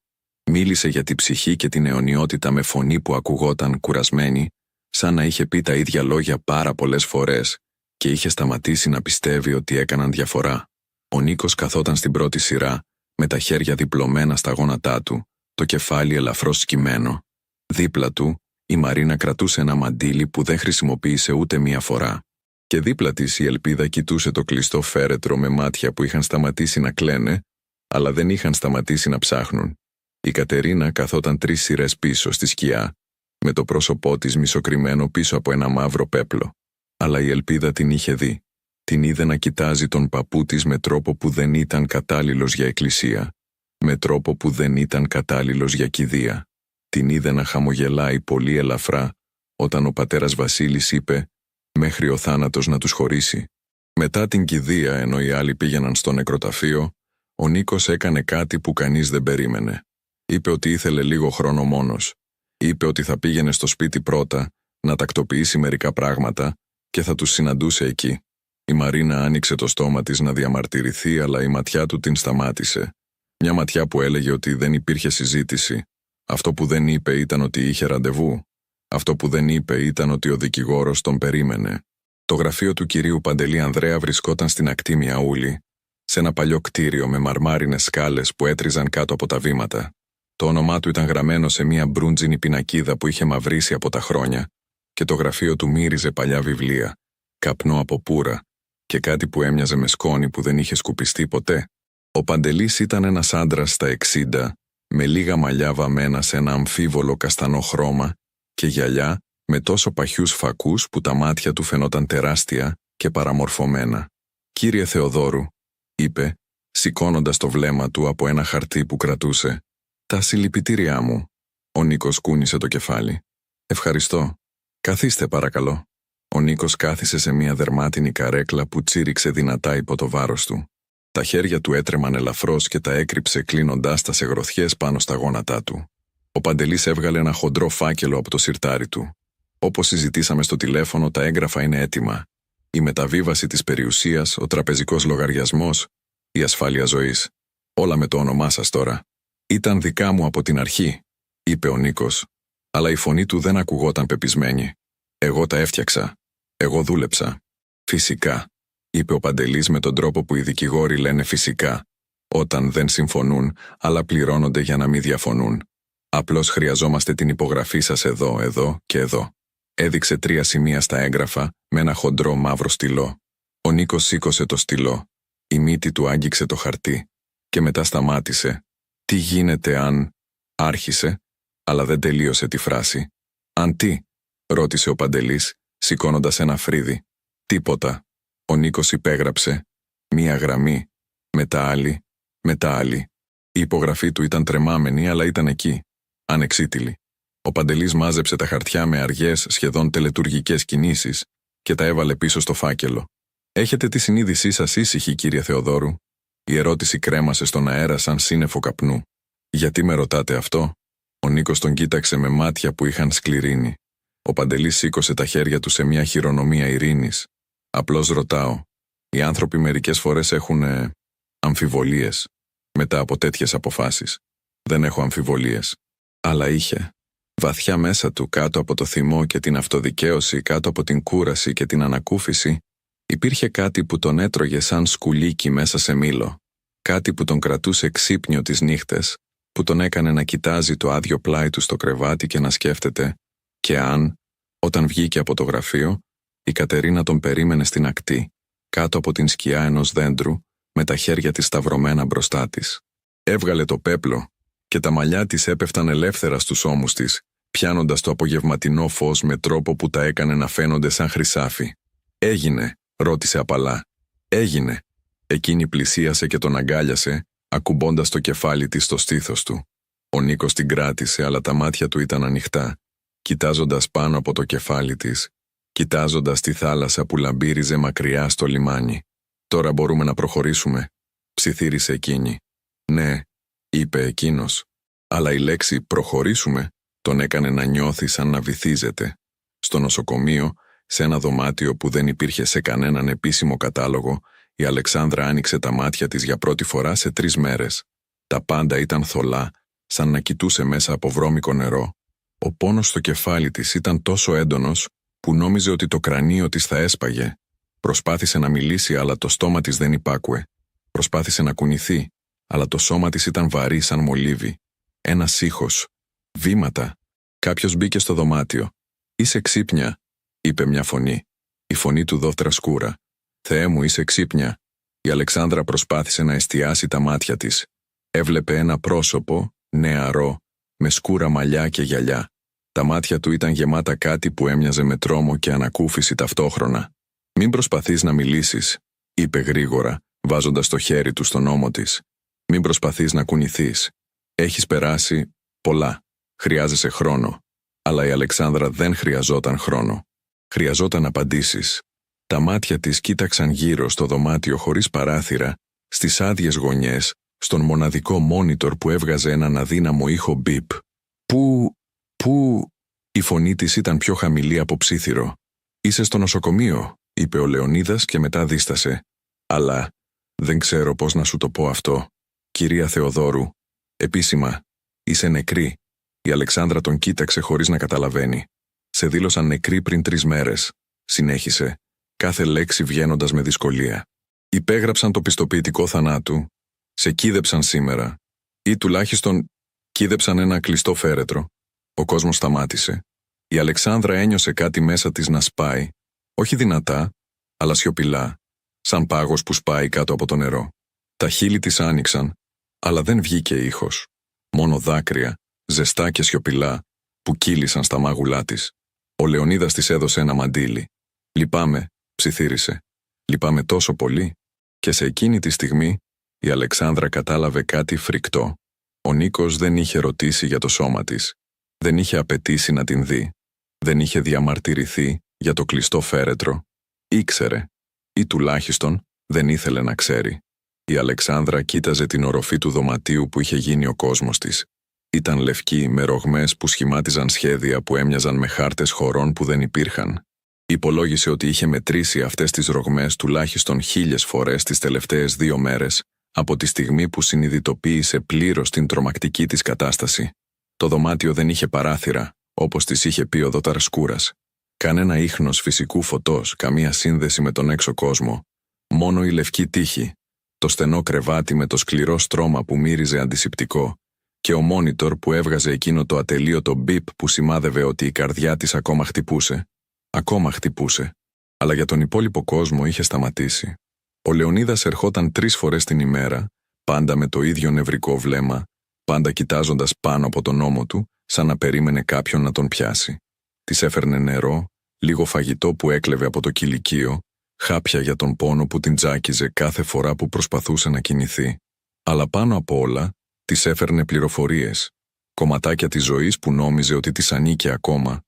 μίλησε για τη ψυχή και την αιωνιότητα με φωνή που ακουγόταν κουρασμένη, σαν να είχε πει τα ίδια λόγια πάρα πολλές φορές και είχε σταματήσει να πιστεύει ότι έκαναν διαφορά. Ο Νίκος καθόταν στην πρώτη σειρά, με τα χέρια διπλωμένα στα γόνατά του, το κεφάλι ελαφρώς σκυμμένο. Δίπλα του, η Μαρίνα κρατούσε ένα μαντίλι που δεν χρησιμοποίησε ούτε μία φορά. Και δίπλα της η Ελπίδα κοιτούσε το κλειστό φέρετρο με μάτια που είχαν σταματήσει να κλαίνε, αλλά δεν είχαν σταματήσει να ψάχνουν. Η Κατερίνα καθόταν 3 σειρές πίσω στη σκιά, με το πρόσωπό της μισοκρυμμένο πίσω από ένα μαύρο πέπλο. Αλλά η Ελπίδα την είχε δει. Την είδε να κοιτάζει τον παππού της με τρόπο που δεν ήταν κατάλληλος για εκκλησία, με τρόπο που δεν ήταν κατάλληλος για κηδεία. Την είδε να χαμογελάει πολύ ελαφρά, όταν ο πατέρας Βασίλης είπε «Μέχρι ο θάνατος να τους χωρίσει». Μετά την κηδεία, ενώ οι άλλοι πήγαιναν στο νεκροταφείο, ο Νίκος έκανε κάτι που κανείς δεν περίμενε. Είπε ότι ήθελε λίγο χρόνο μόνος. Είπε ότι θα πήγαινε στο σπίτι πρώτα, να τακτοποιήσει μερικά πράγματα και θα τους συναντούσε εκεί. Η Μαρίνα άνοιξε το στόμα της να διαμαρτυρηθεί, αλλά η ματιά του την σταμάτησε. Μια ματιά που έλεγε ότι δεν υπήρχε συζήτηση. Αυτό που δεν είπε ήταν ότι είχε ραντεβού. Αυτό που δεν είπε ήταν ότι ο δικηγόρος τον περίμενε. Το γραφείο του κυρίου Παντελή Ανδρέα βρισκόταν στην ακτή Μιαούλη, σε ένα παλιό κτίριο με μαρμάρινες σκάλες που έτριζαν κάτω από τα βήματα. Το όνομά του ήταν γραμμένο σε μια μπρούντζινη πινακίδα που είχε μαυρίσει από τα χρόνια, και το γραφείο του μύριζε παλιά βιβλία, καπνό από πούρα και κάτι που έμοιαζε με σκόνη που δεν είχε σκουπιστεί ποτέ. Ο Παντελής ήταν ένας άντρας στα 60, με λίγα μαλλιά βαμμένα σε ένα αμφίβολο καστανό χρώμα και γυαλιά με τόσο παχιούς φακούς που τα μάτια του φαινόταν τεράστια και παραμορφωμένα. «Κύριε Θεοδόρου», είπε, σηκώνοντας το βλέμμα του από ένα χαρτί που κρατούσε, «τα συλληπιτήριά μου». Ο Νίκος κούνησε το κεφάλι. «Ευχαριστώ. Καθίστε παρακαλώ». Ο Νίκος κάθισε σε μια δερμάτινη καρέκλα που τσίριξε δυνατά υπό το βάρος του. Τα χέρια του έτρεμαν ελαφρώς και τα έκρυψε κλείνοντάς τα σε γροθιές πάνω στα γόνατά του. Ο Παντελής έβγαλε ένα χοντρό φάκελο από το συρτάρι του. «Όπως συζητήσαμε στο τηλέφωνο, τα έγγραφα είναι έτοιμα. Η μεταβίβαση της περιουσίας, ο τραπεζικός λογαριασμός, η ασφάλεια ζωής. Όλα με το όνομά σας τώρα. Ήταν δικά μου από την αρχή», είπε ο Νίκος, αλλά η φωνή του δεν ακουγόταν πεπισμένη. «Εγώ τα έφτιαξα. Εγώ δούλεψα». «Φυσικά», είπε ο Παντελής με τον τρόπο που οι δικηγόροι λένε φυσικά, όταν δεν συμφωνούν, αλλά πληρώνονται για να μην διαφωνούν. «Απλώς χρειαζόμαστε την υπογραφή σας εδώ, εδώ και εδώ». Έδειξε 3 σημεία στα έγγραφα με ένα χοντρό μαύρο στυλό. Ο Νίκος σήκωσε το στυλό. Η μύτη του άγγιξε το χαρτί και μετά σταμάτησε. «Τι γίνεται αν...» άρχισε, αλλά δεν τελείωσε τη φράση. «Αν τι?» ρώτησε ο Παντελής, σηκώνοντας ένα φρύδι. «Τίποτα». Ο Νίκος υπέγραψε. Μία γραμμή, μετά άλλη, μετά άλλη. Η υπογραφή του ήταν τρεμάμενη, αλλά ήταν εκεί, ανεξίτηλη. Ο Παντελής μάζεψε τα χαρτιά με αργές, σχεδόν τελετουργικές κινήσεις και τα έβαλε πίσω στο φάκελο. «Έχετε τη συνείδησή σας ήσυχη, κύριε Θεοδόρου?» Η ερώτηση κρέμασε στον αέρα σαν σύννεφο καπνού. Γιατί με ρωτάτε αυτό? Ο Νίκος τον κοίταξε με μάτια που είχαν σκληρύνει. Ο Παντελής σήκωσε τα χέρια του σε μια χειρονομία ειρήνης. Απλώς ρωτάω. Οι άνθρωποι μερικές φορές έχουν αμφιβολίες μετά από τέτοιες αποφάσεις. Δεν έχω αμφιβολίες. Αλλά είχε. Βαθιά μέσα του, κάτω από το θυμό και την αυτοδικαίωση, κάτω από την κούραση και την ανακούφιση, υπήρχε κάτι που τον έτρωγε σαν σκουλίκι μέσα σε μήλο. Κάτι που τον κρατούσε ξύπνιο τις νύχτες, που τον έκανε να κοιτάζει το άδειο πλάι του στο κρεβάτι και να σκέφτεται και αν, όταν βγήκε από το γραφείο, η Κατερίνα τον περίμενε στην ακτή, κάτω από την σκιά ενός δέντρου, με τα χέρια της σταυρωμένα μπροστά της. Έβγαλε το πέπλο και τα μαλλιά της έπεφταν ελεύθερα στους ώμους της, πιάνοντας το απογευματινό φως με τρόπο που τα έκανε να φαίνονται σαν χρυσάφι. «Έγινε», ρώτησε απαλά. «Έγινε». Εκείνη πλησίασε και τον αγκάλιασε, ακουμπώντας το κεφάλι της στο στήθος του. Ο Νίκος την κράτησε, αλλά τα μάτια του ήταν ανοιχτά, κοιτάζοντας πάνω από το κεφάλι της, κοιτάζοντας τη θάλασσα που λαμπύριζε μακριά στο λιμάνι. «Τώρα μπορούμε να προχωρήσουμε», ψιθύρισε εκείνη. «Ναι», είπε εκείνος. Αλλά η λέξη «προχωρήσουμε» τον έκανε να νιώθει σαν να βυθίζεται. Στο νοσοκομείο, σε ένα δωμάτιο που δεν υπήρχε σε κανέναν επίσημο κατάλογο, η Αλεξάνδρα άνοιξε τα μάτια της για πρώτη φορά σε 3 μέρες. Τα πάντα ήταν θολά, σαν να κοιτούσε μέσα από βρώμικο νερό. Ο πόνος στο κεφάλι της ήταν τόσο έντονος, που νόμιζε ότι το κρανίο της θα έσπαγε. Προσπάθησε να μιλήσει, αλλά το στόμα της δεν υπάκουε. Προσπάθησε να κουνηθεί, αλλά το σώμα της ήταν βαρύ σαν μολύβι. Ένας ήχος. Βήματα. Κάποιος μπήκε στο δωμάτιο. «Είσαι ξύπνια», είπε μια φωνή. Η φωνή του δόκτρα Σκούρα. «Θεέ μου, είσαι ξύπνια». Η Αλεξάνδρα προσπάθησε να εστιάσει τα μάτια της. Έβλεπε ένα πρόσωπο, νεαρό, με σκούρα μαλλιά και γυαλιά. Τα μάτια του ήταν γεμάτα κάτι που έμοιαζε με τρόμο και ανακούφιση ταυτόχρονα. «Μην προσπαθείς να μιλήσεις», είπε γρήγορα, βάζοντας το χέρι του στον ώμο της. «Μην προσπαθείς να κουνηθείς. Έχεις περάσει πολλά. Χρειάζεσαι χρόνο». Αλλά η Αλεξάνδρα δεν χρειαζόταν χρόνο. Χρειαζόταν απαντήσεις. Τα μάτια της κοίταξαν γύρω στο δωμάτιο χωρίς παράθυρα, στις άδειες γωνιές, στον μοναδικό μόνιτορ που έβγαζε έναν αδύναμο ήχο μπιπ. «Πού... Η φωνή της ήταν πιο χαμηλή από ψίθυρο. «Είσαι στο νοσοκομείο», είπε ο Λεωνίδας και μετά δίστασε. «Αλλά δεν ξέρω πώς να σου το πω αυτό. Κυρία Θεοδόρου, επίσημα, είσαι νεκρή». Η Αλεξάνδρα τον κοίταξε χωρίς να καταλαβαίνει. «Σε δήλωσαν νεκρή πριν 3 μέρες», συνέχισε, κάθε λέξη βγαίνοντας με δυσκολία. «Υπέγραψαν το πιστοποιητικό θανάτου. Σε κίδεψαν σήμερα. Ή τουλάχιστον κίδεψαν ένα κλειστό φέρετρο». Ο κόσμος σταμάτησε. Η Αλεξάνδρα ένιωσε κάτι μέσα της να σπάει, όχι δυνατά, αλλά σιωπηλά, σαν πάγος που σπάει κάτω από το νερό. Τα χείλη της άνοιξαν, αλλά δεν βγήκε ήχος. Μόνο δάκρυα, ζεστά και σιωπηλά, που κύλησαν στα μάγουλά της. Ο Λεωνίδας της έδωσε ένα μαντίλι. «Λυπάμαι», ψιθύρισε. «Λυπάμαι τόσο πολύ». Και σε εκείνη τη στιγμή, η Αλεξάνδρα κατάλαβε κάτι φρικτό. Ο Νίκος δεν είχε ρωτήσει για το σώμα της. Δεν είχε απαιτήσει να την δει. Δεν είχε διαμαρτυρηθεί για το κλειστό φέρετρο. Ήξερε, ή τουλάχιστον δεν ήθελε να ξέρει. Η Αλεξάνδρα κοίταζε την οροφή του δωματίου που είχε γίνει ο κόσμος της. Ήταν λευκή, με ρογμές που σχημάτιζαν σχέδια που έμοιαζαν με χάρτες χωρών που δεν υπήρχαν. Υπολόγισε ότι είχε μετρήσει αυτές τις ρογμές τουλάχιστον 1000 φορές τις τελευταίες 2 μέρες, από τη στιγμή που συνειδητοποίησε πλήρως την τρομακτική της κατάσταση. Το δωμάτιο δεν είχε παράθυρα, όπως της είχε πει ο δόταρ Σκούρας. Κανένα ίχνος φυσικού φωτός, καμία σύνδεση με τον έξω κόσμο. Μόνο η λευκή τύχη, το στενό κρεβάτι με το σκληρό στρώμα που μύριζε αντισηπτικό και ο μόνιτορ που έβγαζε εκείνο το ατελείωτο μπιπ που σημάδευε ότι η καρδιά της ακόμα χτυπούσε. Ακόμα χτυπούσε. Αλλά για τον υπόλοιπο κόσμο είχε σταματήσει. Ο Λεωνίδας ερχόταν 3 φορές την ημέρα, πάντα με το ίδιο νευρικό βλέμμα, πάντα κοιτάζοντας πάνω από τον ώμο του, σαν να περίμενε κάποιον να τον πιάσει. Της έφερνε νερό, λίγο φαγητό που έκλεβε από το κηλικείο, χάπια για τον πόνο που την τζάκιζε κάθε φορά που προσπαθούσε να κινηθεί. Αλλά πάνω από όλα, της έφερνε πληροφορίες, κομματάκια της ζωής που νόμιζε ότι της ανήκε ακόμα,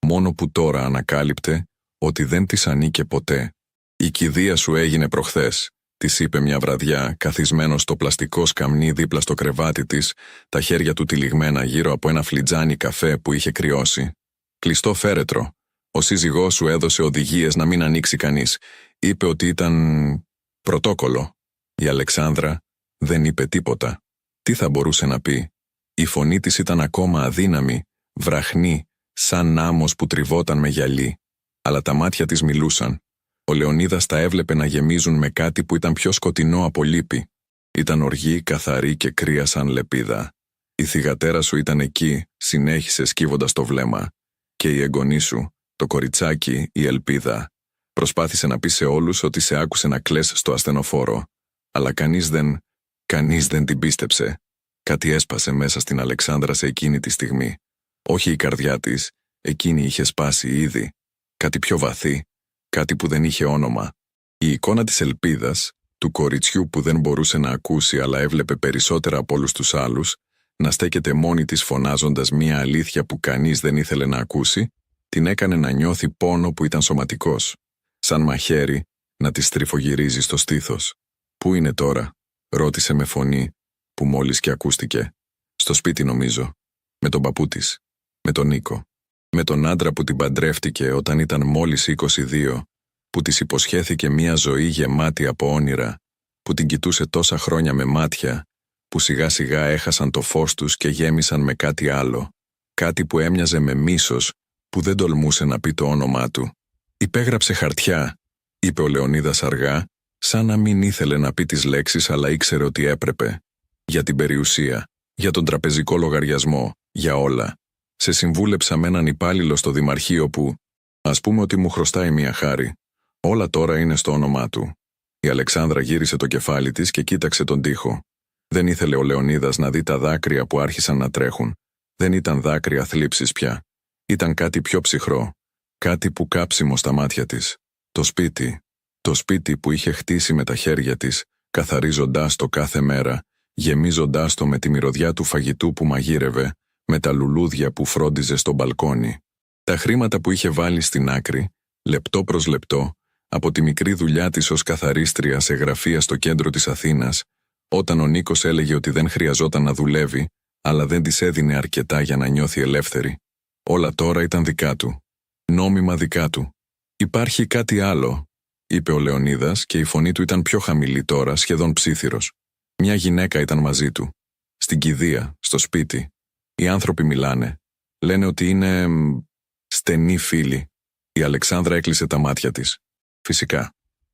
μόνο που τώρα ανακάλυπτε ότι δεν της ανήκε ποτέ. «Η κηδεία σου έγινε προχθές», της είπε μια βραδιά, καθισμένος στο πλαστικό σκαμνί δίπλα στο κρεβάτι της, τα χέρια του τυλιγμένα γύρω από ένα φλιτζάνι καφέ που είχε κρυώσει. «Κλειστό φέρετρο. Ο σύζυγός σου έδωσε οδηγίες να μην ανοίξει κανείς. Είπε ότι ήταν πρωτόκολλο». Η Αλεξάνδρα δεν είπε τίποτα. Τι θα μπορούσε να πει? Η φωνή της ήταν ακόμα αδύναμη, βραχνή, σαν άμμος που τριβόταν με γυαλί. Αλλά τα μάτια της μιλούσαν. Ο Λεωνίδας τα έβλεπε να γεμίζουν με κάτι που ήταν πιο σκοτεινό από λύπη. Ήταν οργή, καθαρή και κρύα σαν λεπίδα. «Η θυγατέρα σου ήταν εκεί», συνέχισε σκύβοντας το βλέμμα. «Και η εγγονή σου, το κοριτσάκι, η Ελπίδα. Προσπάθησε να πει σε όλους ότι σε άκουσε να κλαις στο ασθενοφόρο. Αλλά κανείς δεν την πίστεψε». Κάτι έσπασε μέσα στην Αλεξάνδρα σε εκείνη τη στιγμή. Όχι η καρδιά της, εκείνη είχε σπάσει ήδη. Κάτι πιο βαθύ, κάτι που δεν είχε όνομα. Η εικόνα της Ελπίδας, του κοριτσιού που δεν μπορούσε να ακούσει αλλά έβλεπε περισσότερα από όλους τους άλλους, να στέκεται μόνη της φωνάζοντας μία αλήθεια που κανείς δεν ήθελε να ακούσει, την έκανε να νιώθει πόνο που ήταν σωματικός. Σαν μαχαίρι να τη στριφογυρίζει στο στήθος. «Πού είναι τώρα?» ρώτησε με φωνή που μόλις και ακούστηκε. «Στο σπίτι νομίζω. Με τον παππού της. Με τον Νίκο. Με τον άντρα που την παντρεύτηκε όταν ήταν μόλις 22, που της υποσχέθηκε μία ζωή γεμάτη από όνειρα, που την κοιτούσε τόσα χρόνια με μάτια, που σιγά σιγά έχασαν το φως τους και γέμισαν με κάτι άλλο, κάτι που έμοιαζε με μίσος, που δεν τολμούσε να πει το όνομά του. «Υπέγραψε χαρτιά», είπε ο Λεωνίδας αργά, σαν να μην ήθελε να πει τις λέξεις αλλά ήξερε ότι έπρεπε. «Για την περιουσία, για τον τραπεζικό λογαριασμό, για όλα. Σε συμβούλεψα με έναν υπάλληλο στο δημαρχείο που, ας πούμε ότι μου χρωστάει μία χάρη. Όλα τώρα είναι στο όνομά του». Η Αλεξάνδρα γύρισε το κεφάλι της και κοίταξε τον τοίχο. Δεν ήθελε ο Λεωνίδας να δει τα δάκρυα που άρχισαν να τρέχουν. Δεν ήταν δάκρυα θλίψης πια. Ήταν κάτι πιο ψυχρό. Κάτι που κάψιμο στα μάτια της. Το σπίτι που είχε χτίσει με τα χέρια της, καθαρίζοντάς το κάθε μέρα, γεμίζοντάς το με τη μυρωδιά του φαγητού που μαγείρευε, με τα λουλούδια που φρόντιζε στο μπαλκόνι. Τα χρήματα που είχε βάλει στην άκρη, λεπτό προς λεπτό, από τη μικρή δουλειά της ως καθαρίστρια σε γραφεία στο κέντρο της Αθήνας, όταν ο Νίκος έλεγε ότι δεν χρειαζόταν να δουλεύει, αλλά δεν της έδινε αρκετά για να νιώθει ελεύθερη. Όλα τώρα ήταν δικά του. Νόμιμα δικά του. «Υπάρχει κάτι άλλο», είπε ο Λεωνίδας και η φωνή του ήταν πιο χαμηλή τώρα, σχεδόν ψίθυρος. Μια γυναίκα ήταν μαζί του. Στην κηδεία, στο σπίτι. Οι άνθρωποι μιλάνε. Λένε ότι είναι στενοί φίλοι. Η Αλεξάνδρα έκλεισε τα μάτια της.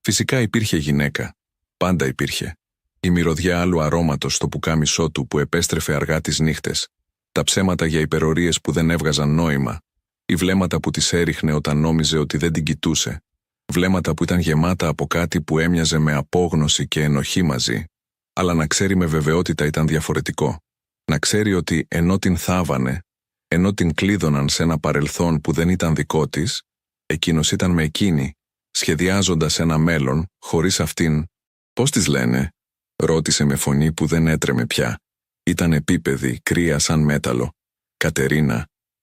Φυσικά υπήρχε γυναίκα. Πάντα υπήρχε. Η μυρωδιά άλλου αρώματος στο πουκάμισό του που επέστρεφε αργά τις νύχτες. Τα ψέματα για υπερορίες που δεν έβγαζαν νόημα. Οι βλέμματα που της έριχνε όταν νόμιζε ότι δεν την κοιτούσε. Βλέμματα που ήταν γεμάτα από κάτι που έμοιαζε με απόγνωση και ενοχή μαζί. Αλλά να ξέρει με βεβαιότητα ήταν διαφορετικό. Να ξέρει ότι ενώ την θάβανε, ενώ την κλείδωναν σε ένα παρελθόν που δεν ήταν δικό της, εκείνος ήταν με εκείνη, σχεδιάζοντας ένα μέλλον, χωρίς αυτήν. «Πώς της λένε?» ρώτησε με φωνή που δεν έτρεμε πια. Ήταν επίπεδη, κρύα σαν μέταλλο.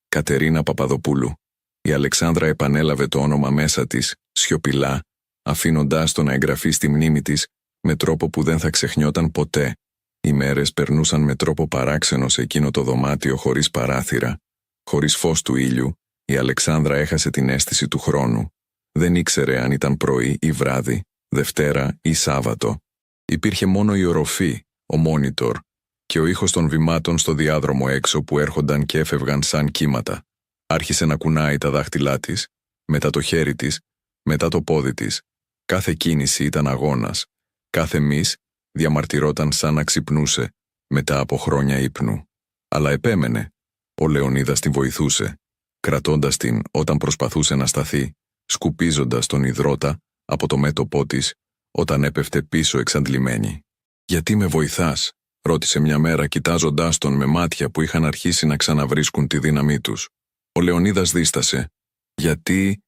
Κατερίνα Παπαδοπούλου. Η Αλεξάνδρα επανέλαβε το όνομα μέσα της, σιωπηλά, αφήνοντάς το να εγγραφεί στη μνήμη της, με τρόπο που δεν θα ξεχνιόταν ποτέ. Οι μέρες περνούσαν με τρόπο παράξενο σε εκείνο το δωμάτιο χωρίς παράθυρα. Χωρίς φως του ήλιου, η Αλεξάνδρα έχασε την αίσθηση του χρόνου. Δεν ήξερε αν ήταν πρωί ή βράδυ, Δευτέρα ή Σάββατο. Υπήρχε μόνο η οροφή, ο μόνιτορ και ο ήχος των βημάτων στο διάδρομο έξω που έρχονταν και έφευγαν σαν κύματα. Άρχισε να κουνάει τα δάχτυλά της, μετά το χέρι της, μετά το πόδι της. Κάθε κίνηση ήταν αγώνας. Κάθε μυς διαμαρτυρόταν σαν να ξυπνούσε μετά από χρόνια ύπνου. Αλλά επέμενε. Ο Λεωνίδας την βοηθούσε, κρατώντας την όταν προσπαθούσε να σταθεί, σκουπίζοντας τον υδρότα από το μέτωπό της όταν έπεφτε πίσω εξαντλημένη. «Γιατί με βοηθάς?» ρώτησε μια μέρα κοιτάζοντάς τον με μάτια που είχαν αρχίσει να ξαναβρίσκουν τη δύναμή τους. Ο Λεωνίδας δίστασε. Γιατί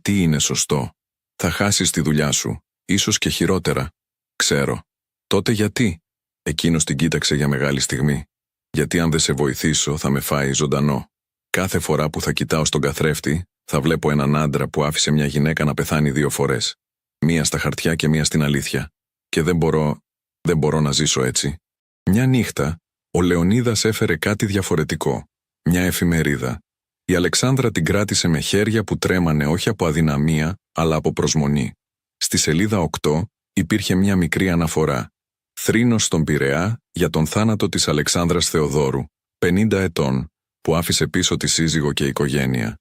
είναι σωστό. Θα χάσεις τη δουλειά σου, ίσως και χειρότερα. Ξέρω. Τότε γιατί?» Εκείνος την κοίταξε για μεγάλη στιγμή. «Γιατί αν δεν σε βοηθήσω θα με φάει ζωντανό. Κάθε φορά που θα κοιτάω στον καθρέφτη θα βλέπω έναν άντρα που άφησε μια γυναίκα να πεθάνει 2 φορές. Μία στα χαρτιά και μία στην αλήθεια. Και δεν μπορώ να ζήσω έτσι. Μια νύχτα, ο Λεωνίδας έφερε κάτι διαφορετικό. Μια εφημερίδα. Η Αλεξάνδρα την κράτησε με χέρια που τρέμανε όχι από αδυναμία, αλλά από προσμονή. Στη σελίδα 8 υπήρχε μια μικρή αναφορά. Θρήνος στον Πειραιά για τον θάνατο της Αλεξάνδρας Θεοδόρου, 50 ετών, που άφησε πίσω τη σύζυγο και οικογένεια.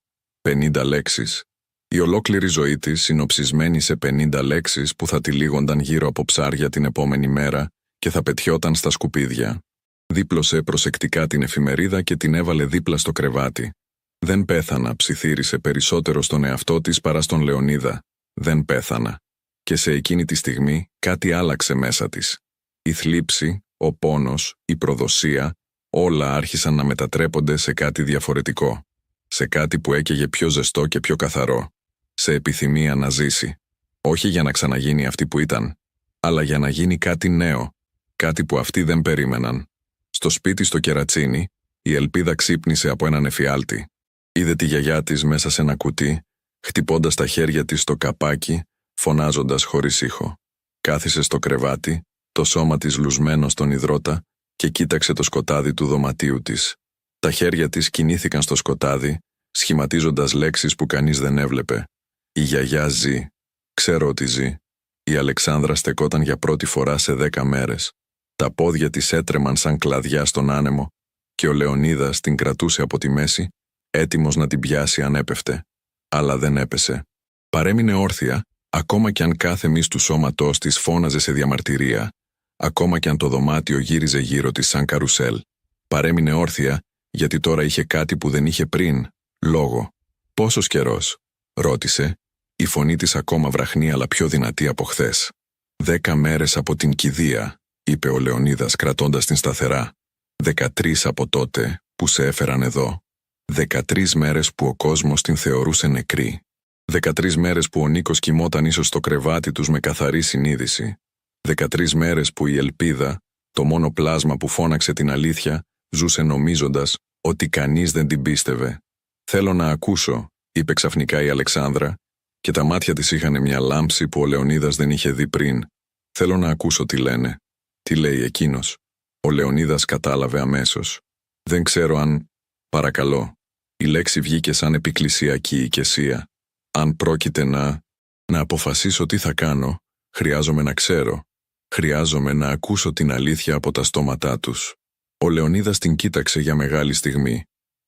50 λέξεις. Η ολόκληρη ζωή της συνοψισμένη σε 50 λέξεις που θα τυλίγονταν γύρω από ψάρια την επόμενη μέρα και θα πετιόταν στα σκουπίδια. Δίπλωσε προσεκτικά την εφημερίδα και την έβαλε δίπλα στο κρεβάτι. «Δεν πέθανα», ψιθύρισε περισσότερο στον εαυτό της παρά στον Λεωνίδα. «Δεν πέθανα». Και σε εκείνη τη στιγμή κάτι άλλαξε μέσα της. Η θλίψη, ο πόνος, η προδοσία, όλα άρχισαν να μετατρέπονται σε κάτι διαφορετικό. Σε κάτι που έκαιγε πιο ζεστό και πιο καθαρό. Σε επιθυμία να ζήσει. Όχι για να ξαναγίνει αυτή που ήταν, αλλά για να γίνει κάτι νέο. Κάτι που αυτοί δεν περίμεναν. Στο σπίτι στο Κερατσίνι, η Ελπίδα ξύπνησε από έναν εφιάλτη. Είδε τη γιαγιά της μέσα σε ένα κουτί, χτυπώντας τα χέρια της στο καπάκι, φωνάζοντας χωρίς ήχο. Κάθισε στο κρεβάτι, το σώμα της λουσμένο στον υδρότα και κοίταξε το σκοτάδι του δωματίου της. Τα χέρια της κινήθηκαν στο σκοτάδι, σχηματίζοντας λέξεις που κανείς δεν έβλεπε. Η γιαγιά ζει. Ξέρω ότι ζει. Η Αλεξάνδρα στεκόταν για πρώτη φορά σε 10 μέρες. Τα πόδια της έτρεμαν σαν κλαδιά στον άνεμο και ο Λεωνίδας την κρατούσε από τη μέση, έτοιμος να την πιάσει αν έπεφτε. Αλλά δεν έπεσε. Παρέμεινε όρθια, ακόμα κι αν κάθε μυς του σώματός της φώναζε σε διαμαρτυρία, ακόμα κι αν το δωμάτιο γύριζε γύρω της σαν καρουσέλ. Παρέμεινε όρθια, γιατί τώρα είχε κάτι που δεν είχε πριν, λόγο. «Πόσος καιρός?» ρώτησε, η φωνή της ακόμα βραχνή αλλά πιο δυνατή από χθες. 10 μέρες από την κηδεία, είπε ο Λεωνίδας κρατώντας την σταθερά. 13 από τότε που σε έφεραν εδώ. 13 μέρες που ο κόσμος την θεωρούσε νεκρή. 13 μέρες που ο Νίκος κοιμόταν ίσως στο κρεβάτι τους με καθαρή συνείδηση. 13 μέρες που η Ελπίδα, το μόνο πλάσμα που φώναξε την αλήθεια, ζούσε νομίζοντας ότι κανείς δεν την πίστευε. «Θέλω να ακούσω», είπε ξαφνικά η Αλεξάνδρα, και τα μάτια της είχαν μια λάμψη που ο Λεωνίδας δεν είχε δει πριν. «Θέλω να ακούσω τι λένε». «Τι λέει εκείνος?» Ο Λεωνίδας κατάλαβε αμέσως. «Δεν ξέρω αν...» «Παρακαλώ». Η λέξη βγήκε σαν επικλησιακή οικεσία. «Αν πρόκειται να αποφασίσω τι θα κάνω, χρειάζομαι να ξέρω. Χρειάζομαι να ακούσω την αλήθεια από τα στόματά τους». Ο Λεωνίδας την κοίταξε για μεγάλη στιγμή.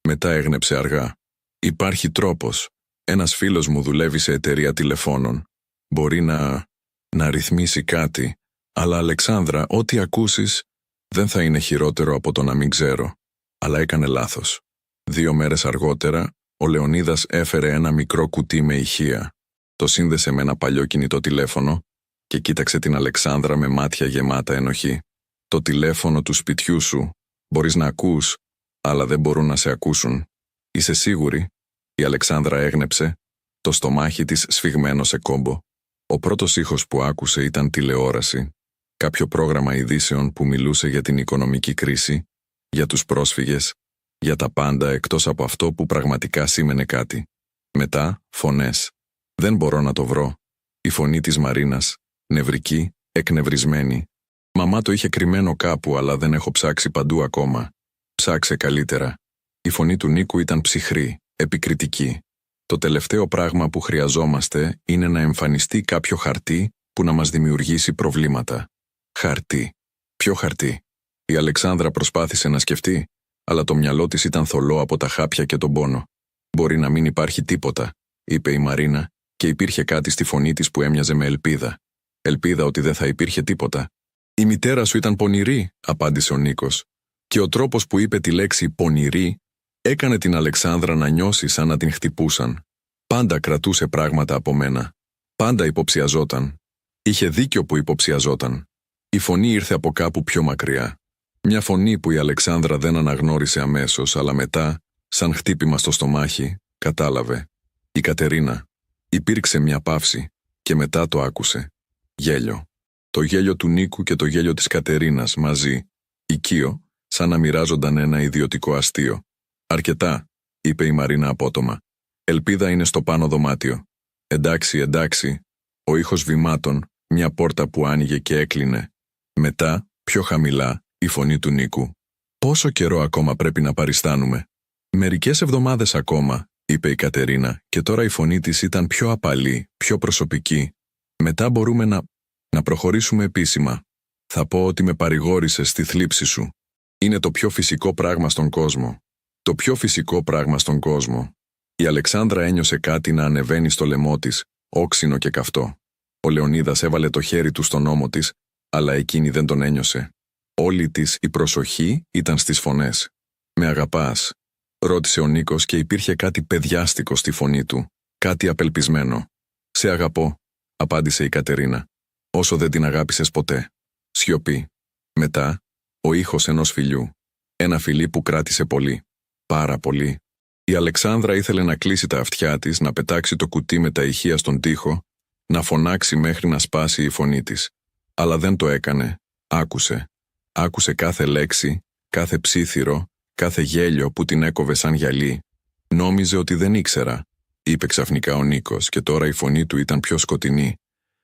Μετά έγνεψε αργά. «Υπάρχει τρόπος. Ένας φίλος μου δουλεύει σε εταιρεία τηλεφώνων. Μπορεί να ρυθμίσει κάτι, αλλά Αλεξάνδρα, ό,τι ακούσεις δεν θα είναι χειρότερο από το να μην ξέρω». Αλλά έκανε λάθος. 2 μέρες αργότερα, ο Λεωνίδας έφερε ένα μικρό κουτί με ηχεία. Το σύνδεσε με ένα παλιό κινητό τηλέφωνο και κοίταξε την Αλεξάνδρα με μάτια γεμάτα ενοχή. «Το τηλέφωνο του σπιτιού σου. Μπορείς να ακούς, αλλά δεν μπορούν να σε ακούσουν. Είσαι σίγουρη?» Η Αλεξάνδρα έγνεψε, το στομάχι της σφιγμένο σε κόμπο. Ο πρώτος ήχος που άκουσε ήταν τηλεόραση. Κάποιο πρόγραμμα ειδήσεων που μιλούσε για την οικονομική κρίση, για τους πρόσφυγες, για τα πάντα εκτός από αυτό που πραγματικά σήμαινε κάτι. Μετά, φωνές. «Δεν μπορώ να το βρω». Η φωνή της Μαρίνας, νευρική, εκνευρισμένη. «Μαμά το είχε κρυμμένο κάπου, αλλά δεν έχω ψάξει παντού ακόμα. Ψάξε καλύτερα». Η φωνή του Νίκου ήταν ψυχρή, επικριτική. «Το τελευταίο πράγμα που χρειαζόμαστε είναι να εμφανιστεί κάποιο χαρτί που να μας δημιουργήσει προβλήματα». Χαρτί. Ποιο χαρτί? Η Αλεξάνδρα προσπάθησε να σκεφτεί, αλλά το μυαλό της ήταν θολό από τα χάπια και τον πόνο. «Μπορεί να μην υπάρχει τίποτα», είπε η Μαρίνα, και υπήρχε κάτι στη φωνή της που έμοιαζε με ελπίδα. «Ελπίδα ότι δεν θα υπήρχε τίποτα». «Η μητέρα σου ήταν πονηρή», απάντησε ο Νίκος. Και ο τρόπος που είπε τη λέξη «πονηρή» έκανε την Αλεξάνδρα να νιώσει σαν να την χτυπούσαν. Πάντα κρατούσε πράγματα από μένα. Πάντα υποψιαζόταν. Είχε δίκιο που υποψιαζόταν. Η φωνή ήρθε από κάπου πιο μακριά. Μια φωνή που η Αλεξάνδρα δεν αναγνώρισε αμέσως, αλλά μετά, σαν χτύπημα στο στομάχι, κατάλαβε. Η Κατερίνα. Υπήρξε μια παύση και μετά το άκουσε. Γέλιο. Το γέλιο του Νίκου και το γέλιο της Κατερίνας μαζί, οικείο, σαν να μοιράζονταν ένα ιδιωτικό αστείο. «Αρκετά», είπε η Μαρίνα απότομα. «Ελπίδα είναι στο πάνω δωμάτιο». Εντάξει», ο ήχος βημάτων, μια πόρτα που άνοιγε και έκλεινε. Μετά, πιο χαμηλά, η φωνή του Νίκου. «Πόσο καιρό ακόμα πρέπει να παριστάνουμε?» «Μερικές εβδομάδες ακόμα», είπε η Κατερίνα, και τώρα η φωνή της ήταν πιο απαλή, πιο προσωπική. «Μετά μπορούμε να προχωρήσουμε επίσημα. Θα πω ότι με παρηγόρησες στη θλίψη σου. Είναι το πιο φυσικό πράγμα στον κόσμο. Το πιο φυσικό πράγμα στον κόσμο». Η Αλεξάνδρα ένιωσε κάτι να ανεβαίνει στο λαιμό της, όξινο και καυτό. Ο Λεωνίδας έβαλε το χέρι του στον ώμο της, αλλά εκείνη δεν τον ένιωσε. Όλη της η προσοχή ήταν στις φωνές. «Με αγαπάς?» ρώτησε ο Νίκος και υπήρχε κάτι παιδιάστικο στη φωνή του, κάτι απελπισμένο. «Σε αγαπώ», απάντησε η Κατερίνα. «Όσο δεν την αγάπησες ποτέ». Σιωπή. Μετά, ο ήχος ενός φιλιού. Ένα φιλί που κράτησε πολύ. Πάρα πολύ. Η Αλεξάνδρα ήθελε να κλείσει τα αυτιά της, να πετάξει το κουτί με τα ηχεία στον τοίχο, να φωνάξει μέχρι να σπάσει η φωνή της. Αλλά δεν το έκανε. Άκουσε. Άκουσε κάθε λέξη, κάθε ψίθυρο, κάθε γέλιο που την έκοβε σαν γυαλί. «Νόμιζε ότι δεν ήξερα», είπε ξαφνικά ο Νίκος, και τώρα η φωνή του ήταν πιο σκοτεινή.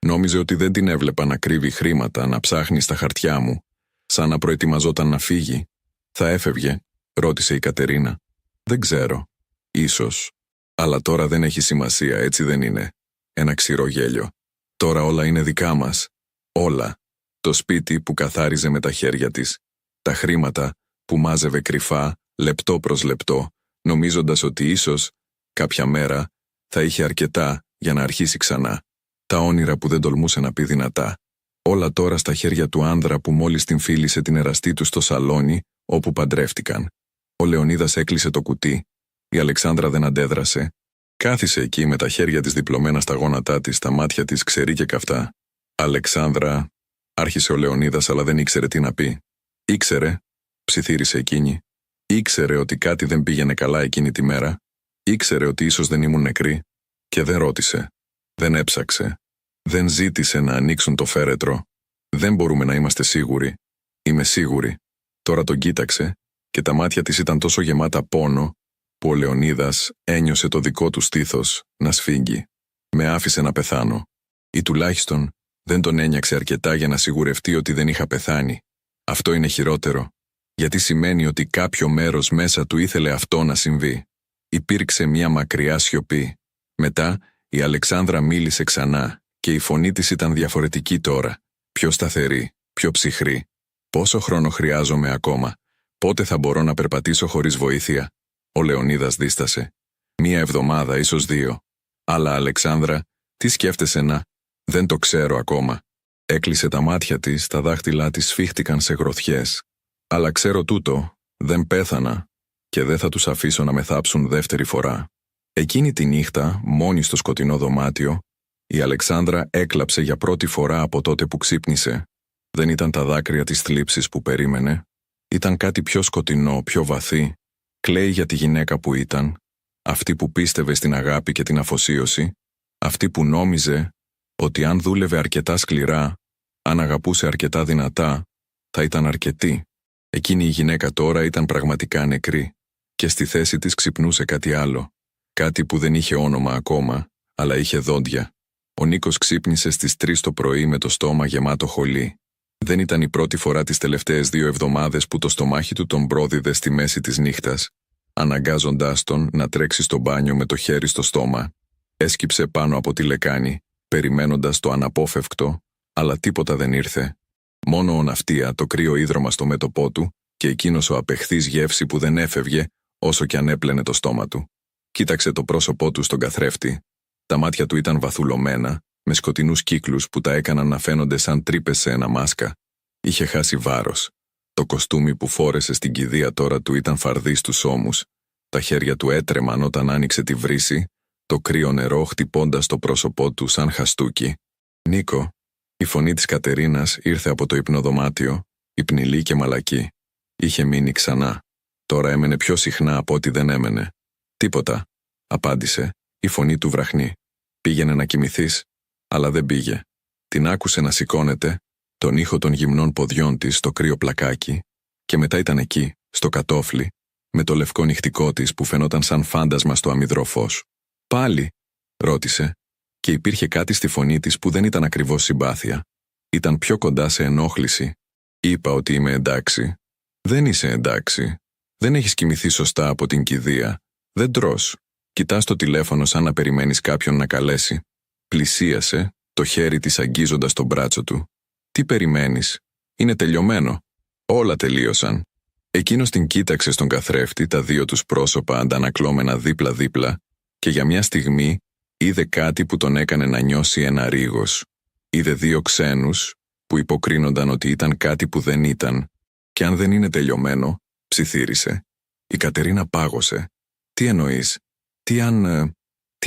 «Νόμιζε ότι δεν την έβλεπα να κρύβει χρήματα, να ψάχνει στα χαρτιά μου, σαν να προετοιμαζόταν να φύγει. Θα έφευγε?» ρώτησε η Κατερίνα. «Δεν ξέρω. Ίσως. Αλλά τώρα δεν έχει σημασία, έτσι δεν είναι?» Ένα ξηρό γέλιο. «Τώρα όλα είναι δικά μας. Όλα. Το σπίτι που καθάριζε με τα χέρια της. Τα χρήματα που μάζευε κρυφά, λεπτό προς λεπτό, νομίζοντας ότι ίσως, κάποια μέρα, θα είχε αρκετά για να αρχίσει ξανά. Τα όνειρα που δεν τολμούσε να πει δυνατά. Όλα τώρα στα χέρια του άνδρα που μόλις την φίλησε την εραστή του στο σαλόνι, όπου παντρεύτηκαν. Ο Λεωνίδας έκλεισε το κουτί. Η Αλεξάνδρα δεν αντέδρασε. Κάθισε εκεί με τα χέρια της διπλωμένα στα γόνατά της, τα μάτια της ξερή και καυτά. «Αλεξάνδρα», άρχισε ο Λεωνίδας, αλλά δεν ήξερε τι να πει. «Ήξερε», ψιθύρισε εκείνη. «Ήξερε ότι κάτι δεν πήγαινε καλά εκείνη τη μέρα. Ήξερε ότι ίσως δεν ήμουν νεκρή. Και δεν ρώτησε. Δεν έψαξε. Δεν ζήτησε να ανοίξουν το φέρετρο. Δεν μπορούμε να είμαστε σίγουροι. Είμαι σίγουρη». Τώρα τον κοίταξε, και τα μάτια της ήταν τόσο γεμάτα πόνο, που ο Λεωνίδας ένιωσε το δικό του στήθος να σφίγγει. «Με άφησε να πεθάνω. Ή τουλάχιστον δεν τον ένιαξε αρκετά για να σιγουρευτεί ότι δεν είχα πεθάνει. Αυτό είναι χειρότερο, γιατί σημαίνει ότι κάποιο μέρος μέσα του ήθελε αυτό να συμβεί». Υπήρξε μια μακριά σιωπή. Μετά η Αλεξάνδρα μίλησε ξανά, και η φωνή της ήταν διαφορετική τώρα, πιο σταθερή, πιο ψυχρή. «Πόσο χρόνο χρειάζομαι ακόμα? Πότε θα μπορώ να περπατήσω χωρίς βοήθεια?» Ο Λεωνίδας δίστασε. «Μία εβδομάδα, ίσως 2. Αλλά Αλεξάνδρα, τι σκέφτεσαι να...» «Δεν το ξέρω ακόμα». Έκλεισε τα μάτια της, τα δάχτυλά της σφίχτηκαν σε γροθιές. «Αλλά ξέρω τούτο, δεν πέθανα και δεν θα τους αφήσω να με θάψουν δεύτερη φορά». Εκείνη τη νύχτα, μόνη στο σκοτεινό δωμάτιο, η Αλεξάνδρα έκλαψε για πρώτη φορά από τότε που ξύπνησε. Δεν ήταν τα δάκρυα της θλίψης που περίμενε. Ήταν κάτι πιο σκοτεινό, πιο βαθύ. Κλαίει για τη γυναίκα που ήταν, αυτή που πίστευε στην αγάπη και την αφοσίωση, αυτή που νόμιζε ότι αν δούλευε αρκετά σκληρά, αν αγαπούσε αρκετά δυνατά, θα ήταν αρκετή. Εκείνη η γυναίκα τώρα ήταν πραγματικά νεκρή, και στη θέση της ξυπνούσε κάτι άλλο. Κάτι που δεν είχε όνομα ακόμα, αλλά είχε δόντια. Ο Νίκος ξύπνησε στις 3 το πρωί με το στόμα γεμάτο χολή. Δεν ήταν η πρώτη φορά τις τελευταίες 2 εβδομάδες που το στομάχι του τον πρόδιδε στη μέση της νύχτας, αναγκάζοντάς τον να τρέξει στο μπάνιο με το χέρι στο στόμα. Έσκυψε πάνω από τη λεκάνη, περιμένοντας το αναπόφευκτο, αλλά τίποτα δεν ήρθε. Μόνο ο ναυτία, το κρύο ίδρωμα στο μέτωπό του, και εκείνος ο απεχθής γεύση που δεν έφευγε όσο κι αν έπλαινε το στόμα του. Κοίταξε το πρόσωπό του στον καθρέφτη. Τα μάτια του ήταν βαθουλωμένα, με σκοτεινούς κύκλους που τα έκαναν να φαίνονται σαν τρύπες σε ένα μάσκα. Είχε χάσει βάρος. Το κοστούμι που φόρεσε στην κηδεία τώρα του ήταν φαρδί στους ώμους. Τα χέρια του έτρεμαν όταν άνοιξε τη βρύση, το κρύο νερό χτυπώντας το πρόσωπό του σαν χαστούκι. «Νίκο», η φωνή της Κατερίνας ήρθε από το υπνοδωμάτιο, υπνηλή και μαλακή. Είχε μείνει ξανά. Τώρα έμενε πιο συχνά από ό,τι δεν έμενε. «Τίποτα», απάντησε, η φωνή του βραχνή. «Πήγαινε να κοιμηθείς?» Αλλά δεν πήγε. Την άκουσε να σηκώνεται, τον ήχο των γυμνών ποδιών της στο κρύο πλακάκι, και μετά ήταν εκεί, στο κατόφλι, με το λευκό νυχτικό της που φαινόταν σαν φάντασμα στο αμυδρό φως. «Πάλι?» ρώτησε. Και υπήρχε κάτι στη φωνή της που δεν ήταν ακριβώς συμπάθεια. Ήταν πιο κοντά σε ενόχληση. Είπα ότι είμαι εντάξει. Δεν είσαι εντάξει. Δεν έχεις κοιμηθεί σωστά από την κηδεία. Δεν τρως. Κοιτάς το τηλέφωνο σαν να περιμένεις κάποιον να καλέσει. Πλησίασε, το χέρι της αγγίζοντας το μπράτσο του. Τι περιμένεις? Είναι τελειωμένο. Όλα τελείωσαν. Εκείνος την κοίταξε στον καθρέφτη, τα δύο τους πρόσωπα αντανακλώμενα δίπλα-δίπλα, και για μια στιγμή είδε κάτι που τον έκανε να νιώσει ένα ρίγος. Είδε δύο ξένους που υποκρίνονταν ότι ήταν κάτι που δεν ήταν. Και αν δεν είναι τελειωμένο, ψιθύρισε. Η Κατερίνα πάγωσε. Τι εννοείς? Τι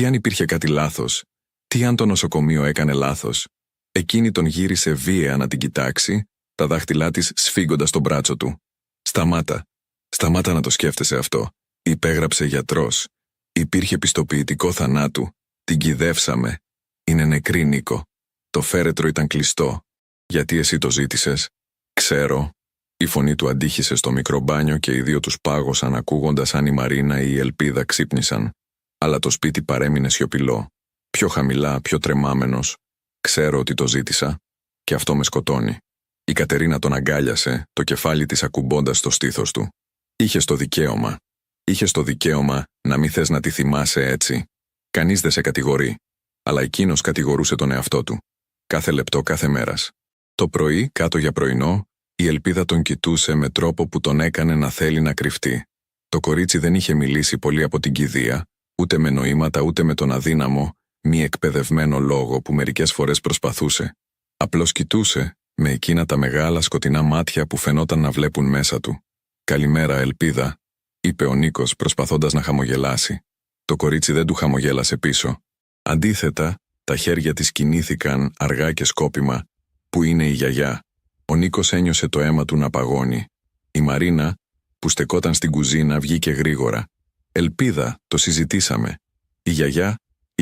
αν υπήρχε κάτι λάθος? Τι αν το νοσοκομείο έκανε λάθος? Εκείνη τον γύρισε βίαια να την κοιτάξει, τα δάχτυλά της σφίγγοντας τον μπράτσο του. Σταμάτα. Σταμάτα να το σκέφτεσαι αυτό. Υπέγραψε γιατρός. Υπήρχε πιστοποιητικό θανάτου. Την κυδεύσαμε. Είναι νεκρή, Νίκο. Το φέρετρο ήταν κλειστό. Γιατί εσύ το ζήτησες? Ξέρω. Η φωνή του αντίχησε στο μικρό μπάνιο και οι δύο τους πάγωσαν ακούγοντας αν η Μαρίνα ή η Ελπίδα ξύπνησαν. Αλλά το σπίτι παρέμεινε σιωπηλό. Πιο χαμηλά, πιο τρεμάμενος. Ξέρω ότι το ζήτησα. Και αυτό με σκοτώνει. Η Κατερίνα τον αγκάλιασε, το κεφάλι της ακουμπώντας το στήθος του. Είχες το δικαίωμα. Είχες το δικαίωμα να μην θες να τη θυμάσαι έτσι. Κανείς δεν σε κατηγορεί. Αλλά εκείνος κατηγορούσε τον εαυτό του. Κάθε λεπτό, κάθε μέρας. Το πρωί, κάτω για πρωινό, η Ελπίδα τον κοιτούσε με τρόπο που τον έκανε να θέλει να κρυφτεί. Το κορίτσι δεν είχε μιλήσει πολύ από την κηδεία, ούτε με νοήματα ούτε με τον αδύναμο, μη εκπαιδευμένο λόγο που μερικές φορές προσπαθούσε. Απλώς κοιτούσε, με εκείνα τα μεγάλα σκοτεινά μάτια που φαινόταν να βλέπουν μέσα του. «Καλημέρα, Ελπίδα», είπε ο Νίκος προσπαθώντας να χαμογελάσει. Το κορίτσι δεν του χαμογέλασε πίσω. Αντίθετα, τα χέρια της κινήθηκαν αργά και σκόπιμα. «Πού είναι η γιαγιά?» Ο Νίκος ένιωσε το αίμα του να παγώνει. Η Μαρίνα, που στεκόταν στην κουζίνα, βγήκε γρήγορα. «Ελπίδα, το συζητήσαμε. Η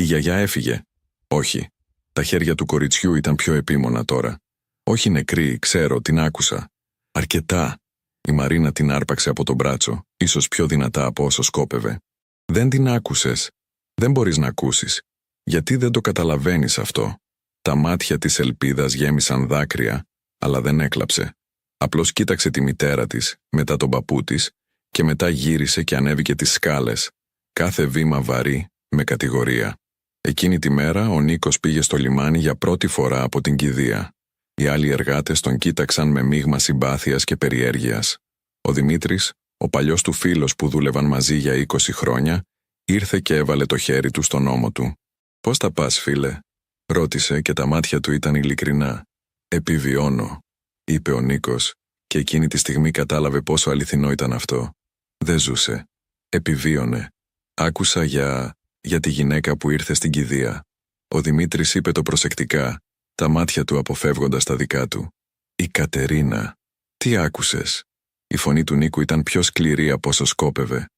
γιαγιά έφυγε». «Όχι». Τα χέρια του κοριτσιού ήταν πιο επίμονα τώρα. «Όχι νεκρή, ξέρω, την άκουσα». «Αρκετά». Η Μαρίνα την άρπαξε από τον μπράτσο, ίσως πιο δυνατά από όσο σκόπευε. «Δεν την άκουσες. Δεν μπορείς να ακούσεις. Γιατί δεν το καταλαβαίνεις αυτό?» Τα μάτια της Ελπίδας γέμισαν δάκρυα, αλλά δεν έκλαψε. Απλώς κοίταξε τη μητέρα της, μετά τον παππού της, και μετά γύρισε και ανέβηκε τις σκάλες. Κάθε βήμα βαρύ, με κατηγορία. Εκείνη τη μέρα ο Νίκος πήγε στο λιμάνι για πρώτη φορά από την κηδεία. Οι άλλοι εργάτες τον κοίταξαν με μείγμα συμπάθειας και περιέργειας. Ο Δημήτρης, ο παλιός του φίλος που δούλευαν μαζί για 20 χρόνια, ήρθε και έβαλε το χέρι του στον ώμο του. «Πώς τα πας, φίλε?» ρώτησε και τα μάτια του ήταν ειλικρινά. «Επιβιώνω», είπε ο Νίκος, και εκείνη τη στιγμή κατάλαβε πόσο αληθινό ήταν αυτό. Δεν ζούσε. Επιβίωνε. «Άκουσα για τη γυναίκα που ήρθε στην κηδεία». Ο Δημήτρης είπε το προσεκτικά, τα μάτια του αποφεύγοντας τα δικά του. «Η Κατερίνα». «Τι άκουσες?» Η φωνή του Νίκου ήταν πιο σκληρή από όσο σκόπευε.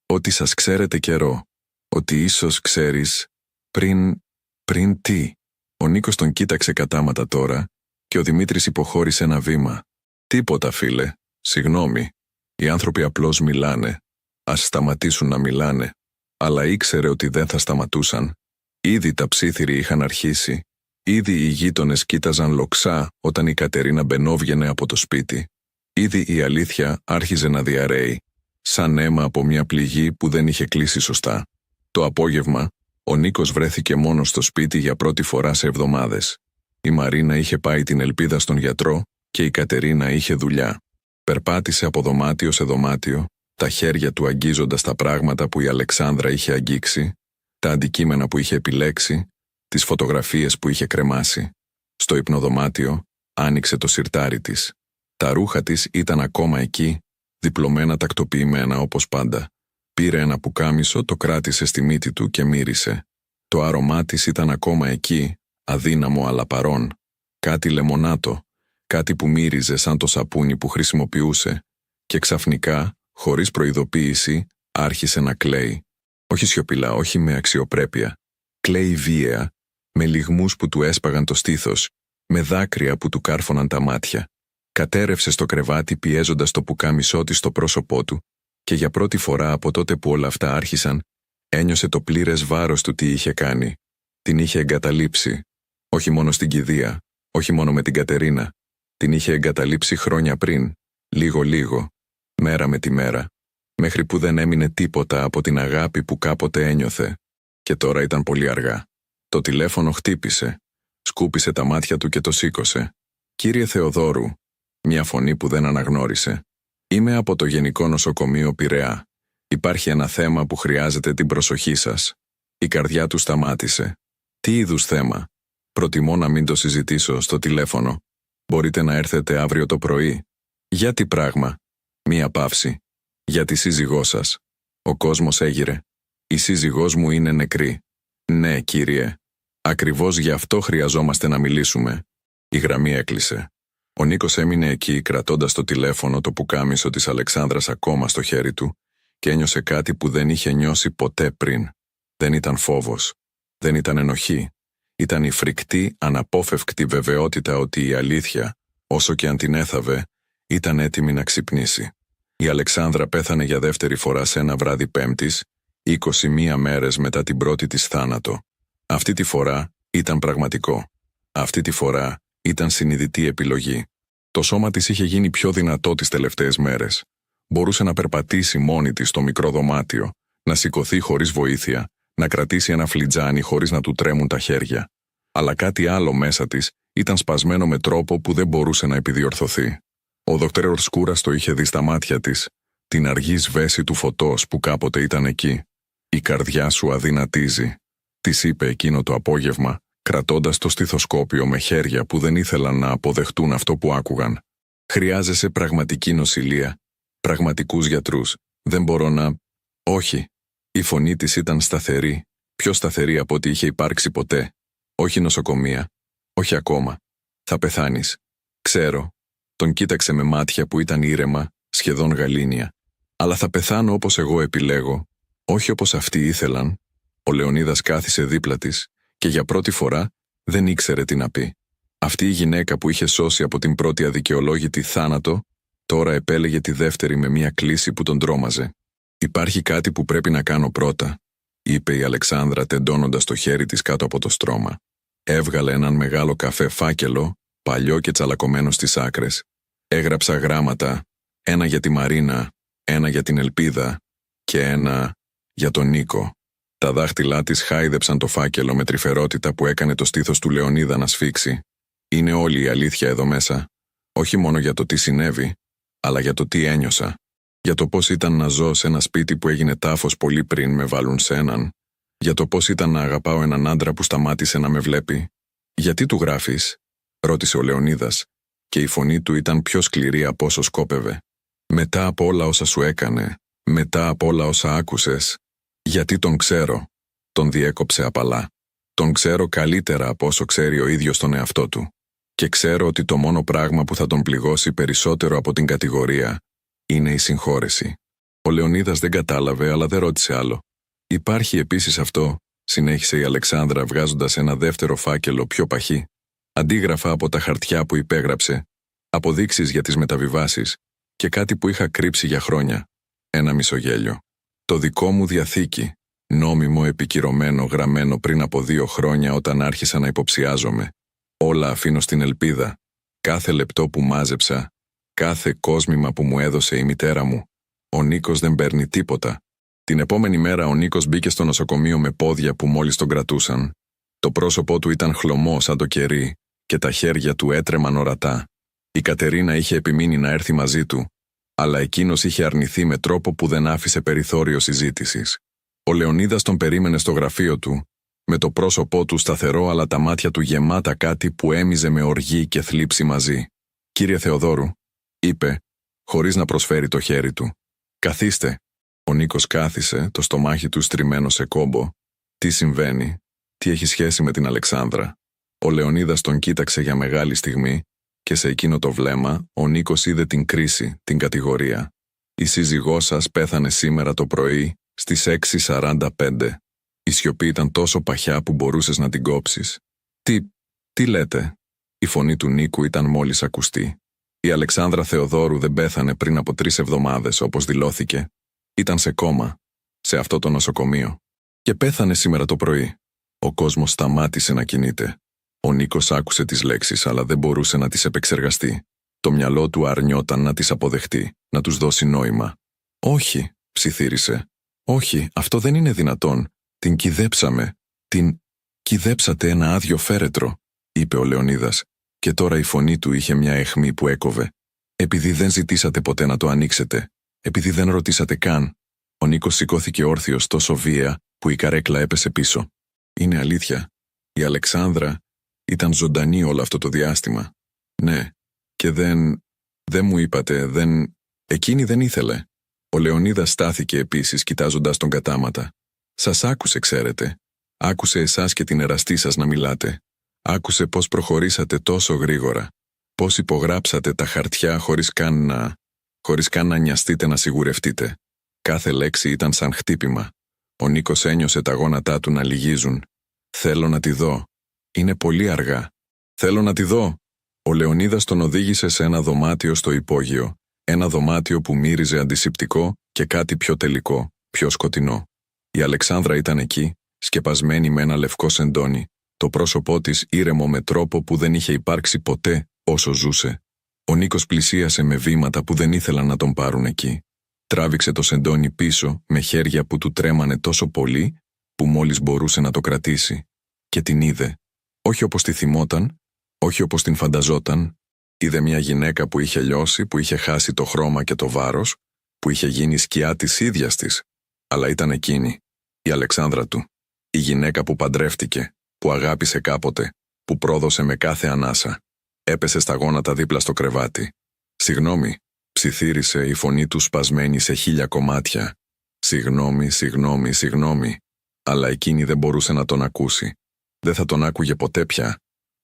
«Ότι σας ξέρετε καιρό. Ότι ίσως ξέρεις πριν τι?» Ο Νίκος τον κοίταξε κατάματα τώρα και ο Δημήτρης υποχώρησε ένα βήμα. «Τίποτα, φίλε. Συγγνώμη. Οι άνθρωποι απλώς μιλάνε. Ας σταματήσουν να μιλάνε». Αλλά ήξερε ότι δεν θα σταματούσαν. Ήδη τα ψίθυροι είχαν αρχίσει. Ήδη οι γείτονες κοίταζαν λοξά όταν η Κατερίνα μπαινόβγαινε από το σπίτι. Ήδη η αλήθεια άρχιζε να διαρρέει, σαν αίμα από μια πληγή που δεν είχε κλείσει σωστά. Το απόγευμα, ο Νίκος βρέθηκε μόνος στο σπίτι για πρώτη φορά σε εβδομάδες. Η Μαρίνα είχε πάει την Ελπίδα στον γιατρό και η Κατερίνα είχε δουλειά. Περπάτησε από δωμάτιο σε δωμάτιο, τα χέρια του αγγίζοντας τα πράγματα που η Αλεξάνδρα είχε αγγίξει, τα αντικείμενα που είχε επιλέξει, τις φωτογραφίες που είχε κρεμάσει. Στο υπνοδωμάτιο άνοιξε το σιρτάρι της. Τα ρούχα της ήταν ακόμα εκεί, διπλωμένα τακτοποιημένα όπως πάντα. Πήρε ένα πουκάμισο, το κράτησε στη μύτη του και μύρισε. Το άρωμά της ήταν ακόμα εκεί, αδύναμο αλλά παρόν. Κάτι λεμονάτο, κάτι που μύριζε σαν το σαπούνι που χρησιμοποιούσε, και ξαφνικά, χωρίς προειδοποίηση, άρχισε να κλαίει. Όχι σιωπηλά, όχι με αξιοπρέπεια. Κλαίει βίαια, με λυγμούς που του έσπαγαν το στήθος, με δάκρυα που του κάρφωναν τα μάτια. Κατέρευσε στο κρεβάτι πιέζοντας το πουκάμισό της στο πρόσωπό του, και για πρώτη φορά από τότε που όλα αυτά άρχισαν, Ένιωσε το πλήρες βάρος του τι είχε κάνει. Την είχε εγκαταλείψει. Όχι μόνο στην κηδεία, όχι μόνο με την Κατερίνα. Την είχε εγκαταλείψει χρόνια πριν, λίγο-λίγο, μέρα με τη μέρα, μέχρι που δεν έμεινε τίποτα από την αγάπη που κάποτε ένιωθε. Και τώρα ήταν πολύ αργά. Το τηλέφωνο χτύπησε. Σκούπισε τα μάτια του και το σήκωσε. «Κύριε Θεοδόρου», μια φωνή που δεν αναγνώρισε. «Είμαι από το Γενικό Νοσοκομείο Πειραιά. Υπάρχει ένα θέμα που χρειάζεται την προσοχή σας». Η καρδιά του σταμάτησε. «Τι είδους θέμα?» «Προτιμώ να μην το συζητήσω στο τηλέφωνο. Μπορείτε να έρθετε αύριο το πρωί?» «Για τι πράγμα?» Μία παύση. «Για τη σύζυγό σας». Ο κόσμος έγειρε. «Η σύζυγός μου είναι νεκρή». «Ναι, κύριε. Ακριβώς γι' αυτό χρειαζόμαστε να μιλήσουμε». Η γραμμή έκλεισε. Ο Νίκος έμεινε εκεί κρατώντας το τηλέφωνο, το πουκάμισο της Αλεξάνδρας ακόμα στο χέρι του, και ένιωσε κάτι που δεν είχε νιώσει ποτέ πριν. Δεν ήταν φόβος. Δεν ήταν ενοχή. Ήταν η φρικτή, αναπόφευκτη βεβαιότητα ότι η αλήθεια, όσο και αν την έθαβε, ήταν έτοιμη να ξυπνήσει. Η Αλεξάνδρα πέθανε για δεύτερη φορά σε ένα βράδυ Πέμπτης, 21 μέρες μετά την πρώτη της θάνατο. Αυτή τη φορά ήταν πραγματικό. Αυτή τη φορά ήταν συνειδητή επιλογή. Το σώμα της είχε γίνει πιο δυνατό τις τελευταίες μέρες. Μπορούσε να περπατήσει μόνη της στο μικρό δωμάτιο, να σηκωθεί χωρίς βοήθεια, να κρατήσει ένα φλιτζάνι χωρίς να του τρέμουν τα χέρια. Αλλά κάτι άλλο μέσα της ήταν σπασμένο με τρόπο που δεν μπορούσε να επιδιορθωθεί. Ο Δ. Σκούρας το είχε δει στα μάτια της, την αργή σβέση του φωτός που κάποτε ήταν εκεί. «Η καρδιά σου αδυνατίζει», της είπε εκείνο το απόγευμα, κρατώντας το στιθοσκόπιο με χέρια που δεν ήθελαν να αποδεχτούν αυτό που άκουγαν. «Χρειάζεσαι πραγματική νοσηλεία, πραγματικούς γιατρούς. Δεν μπορώ να...» «Όχι». Η φωνή της ήταν σταθερή, πιο σταθερή από ό,τι είχε υπάρξει ποτέ. «Όχι νοσοκομεία. Όχι ακόμα. Θα πεθάνεις. Ξέρω». Τον κοίταξε με μάτια που ήταν ήρεμα, σχεδόν γαλήνια. «Αλλά θα πεθάνω όπως εγώ επιλέγω, όχι όπως αυτοί ήθελαν». Ο Λεωνίδας κάθισε δίπλα της και για πρώτη φορά δεν ήξερε τι να πει. Αυτή η γυναίκα που είχε σώσει από την πρώτη αδικαιολόγητη θάνατο, τώρα επέλεγε τη δεύτερη με μια κλίση που τον τρόμαζε. «Υπάρχει κάτι που πρέπει να κάνω πρώτα», είπε η Αλεξάνδρα τεντώνοντας το χέρι της κάτω από το στρώμα. Έβγαλε έναν μεγάλο καφέ φάκελο, παλιό και τσαλακωμένο στις άκρες. Έγραψα γράμματα, ένα για τη Μαρίνα, ένα για την Ελπίδα και ένα για τον Νίκο. Τα δάχτυλά της χάιδεψαν το φάκελο με τρυφερότητα που έκανε το στήθος του Λεωνίδα να σφίξει. «Είναι όλη η αλήθεια εδώ μέσα. Όχι μόνο για το τι συνέβη, αλλά για το τι ένιωσα. Για το πώς ήταν να ζω σε ένα σπίτι που έγινε τάφος πολύ πριν με βάλουν σε έναν. Για το πώς ήταν να αγαπάω έναν άντρα που σταμάτησε να με βλέπει». «Γιατί του γράφεις?» ρώτησε ο Λεωνίδας, και η φωνή του ήταν πιο σκληρή από όσο σκόπευε. «Μετά από όλα όσα σου έκανε, μετά από όλα όσα άκουσες». «Γιατί τον ξέρω», τον διέκοψε απαλά. «Τον ξέρω καλύτερα από όσο ξέρει ο ίδιος τον εαυτό του. Και ξέρω ότι το μόνο πράγμα που θα τον πληγώσει περισσότερο από την κατηγορία είναι η συγχώρεση». Ο Λεωνίδας δεν κατάλαβε, αλλά δεν ρώτησε άλλο. «Υπάρχει επίσης αυτό», συνέχισε η Αλεξάνδρα βγάζοντας ένα δεύτερο φάκελο πιο παχύ. «Αντίγραφα από τα χαρτιά που υπέγραψε, αποδείξεις για τις μεταβιβάσεις και κάτι που είχα κρύψει για χρόνια». Ένα μισογέλιο. «Το δικό μου διαθήκη, νόμιμο επικυρωμένο γραμμένο πριν από 2 χρόνια όταν άρχισα να υποψιάζομαι. Όλα αφήνω στην Ελπίδα. Κάθε λεπτό που μάζεψα, κάθε κόσμημα που μου έδωσε η μητέρα μου. Ο Νίκος δεν παίρνει τίποτα». Την επόμενη μέρα ο Νίκος μπήκε στο νοσοκομείο με πόδια που μόλις τον κρατούσαν. Το πρόσωπό του ήταν χλωμό σαν το κερί και τα χέρια του έτρεμαν ορατά. Η Κατερίνα είχε επιμείνει να έρθει μαζί του, αλλά εκείνος είχε αρνηθεί με τρόπο που δεν άφησε περιθώριο συζήτησης. Ο Λεωνίδας τον περίμενε στο γραφείο του, με το πρόσωπό του σταθερό αλλά τα μάτια του γεμάτα κάτι που έμιζε με οργή και θλίψη μαζί. «Κύριε Θεοδόρου», είπε, χωρίς να προσφέρει το χέρι του. «Καθίστε». Ο Νίκος κάθισε, το στομάχι του στριμμένο σε κόμπο. Τι συμβαίνει, τι έχει σχέση με την Αλεξάνδρα? Ο Λεωνίδας τον κοίταξε για μεγάλη στιγμή και σε εκείνο το βλέμμα ο Νίκος είδε την κρίση, την κατηγορία. «Η σύζυγός σας πέθανε σήμερα το πρωί στις 6:45. Η σιωπή ήταν τόσο παχιά που μπορούσες να την κόψεις. Τι λέτε?» Η φωνή του Νίκου ήταν μόλις ακουστή. «Η Αλεξάνδρα Θεοδόρου δεν πέθανε πριν από 3 εβδομάδες όπως δηλώθηκε. Ήταν σε κόμμα, σε αυτό το νοσοκομείο». Και πέθανε σήμερα το πρωί. Ο κόσμος σταμάτησε να κινείται. Ο Νίκος άκουσε τις λέξεις, αλλά δεν μπορούσε να τις επεξεργαστεί. Το μυαλό του αρνιόταν να τις αποδεχτεί, να τους δώσει νόημα. «Όχι», ψιθύρισε. «Όχι, αυτό δεν είναι δυνατόν. Την κυδέψαμε. Την κυδέψατε ένα άδειο φέρετρο», είπε ο Λεωνίδας, και τώρα η φωνή του είχε μια αιχμή που έκοβε. «Επειδή δεν ζητήσατε ποτέ να το ανοίξετε. Επειδή δεν ρωτήσατε καν». Ο Νίκος σηκώθηκε όρθιος τόσο βία που η καρέκλα έπεσε πίσω. «Είναι αλήθεια. Η Αλεξάνδρα ήταν ζωντανή όλο αυτό το διάστημα». «Ναι. Και δεν μου είπατε, εκείνη δεν ήθελε». Ο Λεωνίδας στάθηκε επίσης κοιτάζοντας τον κατάματα. «Σας άκουσε, ξέρετε. Άκουσε εσάς και την εραστή σας να μιλάτε. Άκουσε πώς προχωρήσατε τόσο γρήγορα. Πώς υπογράψατε τα χαρτιά χωρίς καν να νοιαστείτε να σιγουρευτείτε. Κάθε λέξη ήταν σαν χτύπημα. Ο Νίκος ένιωσε τα γόνατά του να λυγίζουν. «Θέλω να τη δω. Είναι πολύ αργά. Θέλω να τη δω». Ο Λεωνίδας τον οδήγησε σε ένα δωμάτιο στο υπόγειο. Ένα δωμάτιο που μύριζε αντισηπτικό και κάτι πιο τελικό, πιο σκοτεινό. Η Αλεξάνδρα ήταν εκεί, σκεπασμένη με ένα λευκό σεντόνι, το πρόσωπό της ήρεμο με τρόπο που δεν είχε υπάρξει ποτέ όσο ζούσε. Ο Νίκος πλησίασε με βήματα που δεν ήθελαν να τον πάρουν εκεί. Τράβηξε το σεντόνι πίσω με χέρια που του τρέμανε τόσο πολύ που μόλις μπορούσε να το κρατήσει. Και την είδε. Όχι όπως τη θυμόταν, όχι όπως την φανταζόταν. Είδε μια γυναίκα που είχε λιώσει, που είχε χάσει το χρώμα και το βάρος, που είχε γίνει σκιά της ίδιας της. Αλλά ήταν εκείνη, η Αλεξάνδρα του. Η γυναίκα που παντρεύτηκε, που αγάπησε κάποτε, που πρόδωσε με κάθε ανάσα. Έπεσε στα γόνατα δίπλα στο κρεβάτι. «Συγγνώμη», ψιθύρισε η φωνή του σπασμένη σε 1000 κομμάτια. «Συγγνώμη, συγγνώμη, συγγνώμη». Αλλά εκείνη δεν μπορούσε να τον ακούσει. Δεν θα τον άκουγε ποτέ πια.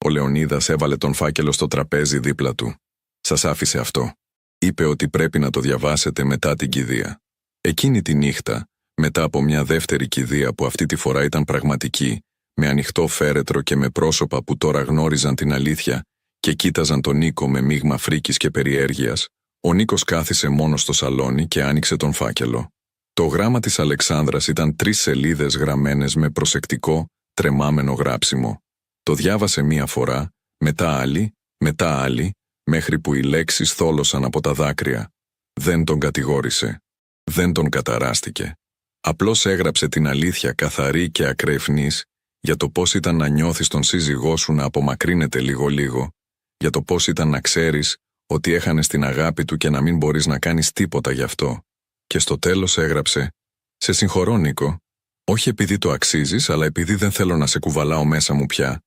Ο Λεωνίδας έβαλε τον φάκελο στο τραπέζι δίπλα του. «Σας άφησε αυτό. Είπε ότι πρέπει να το διαβάσετε μετά την κηδεία». Εκείνη τη νύχτα, μετά από μια δεύτερη κηδεία που αυτή τη φορά ήταν πραγματική, με ανοιχτό φέρετρο και με πρόσωπα που τώρα γνώριζαν την αλήθεια και κοίταζαν τον Νίκο με μείγμα φρίκης και περιέργειας, ο Νίκος κάθισε μόνος στο σαλόνι και άνοιξε τον φάκελο. Το γράμμα της Αλεξάνδρας ήταν 3 σελίδες γραμμένες με προσεκτικό, τρεμάμενο γράψιμο. Το διάβασε μία φορά, μετά άλλη, μέχρι που οι λέξεις θόλωσαν από τα δάκρυα. Δεν τον κατηγόρησε. Δεν τον καταράστηκε. Απλώς έγραψε την αλήθεια καθαρή και ακρεφνής για το πώς ήταν να νιώθεις τον σύζυγό σου να απομακρύνεται λίγο-λίγο, για το πώς ήταν να ξέρεις ότι έχανες την αγάπη του και να μην μπορείς να κάνεις τίποτα γι' αυτό. Και στο τέλος έγραψε «Σε συγχωρώ, Νίκο. Όχι επειδή το αξίζεις, αλλά επειδή δεν θέλω να σε κουβαλάω μέσα μου πια,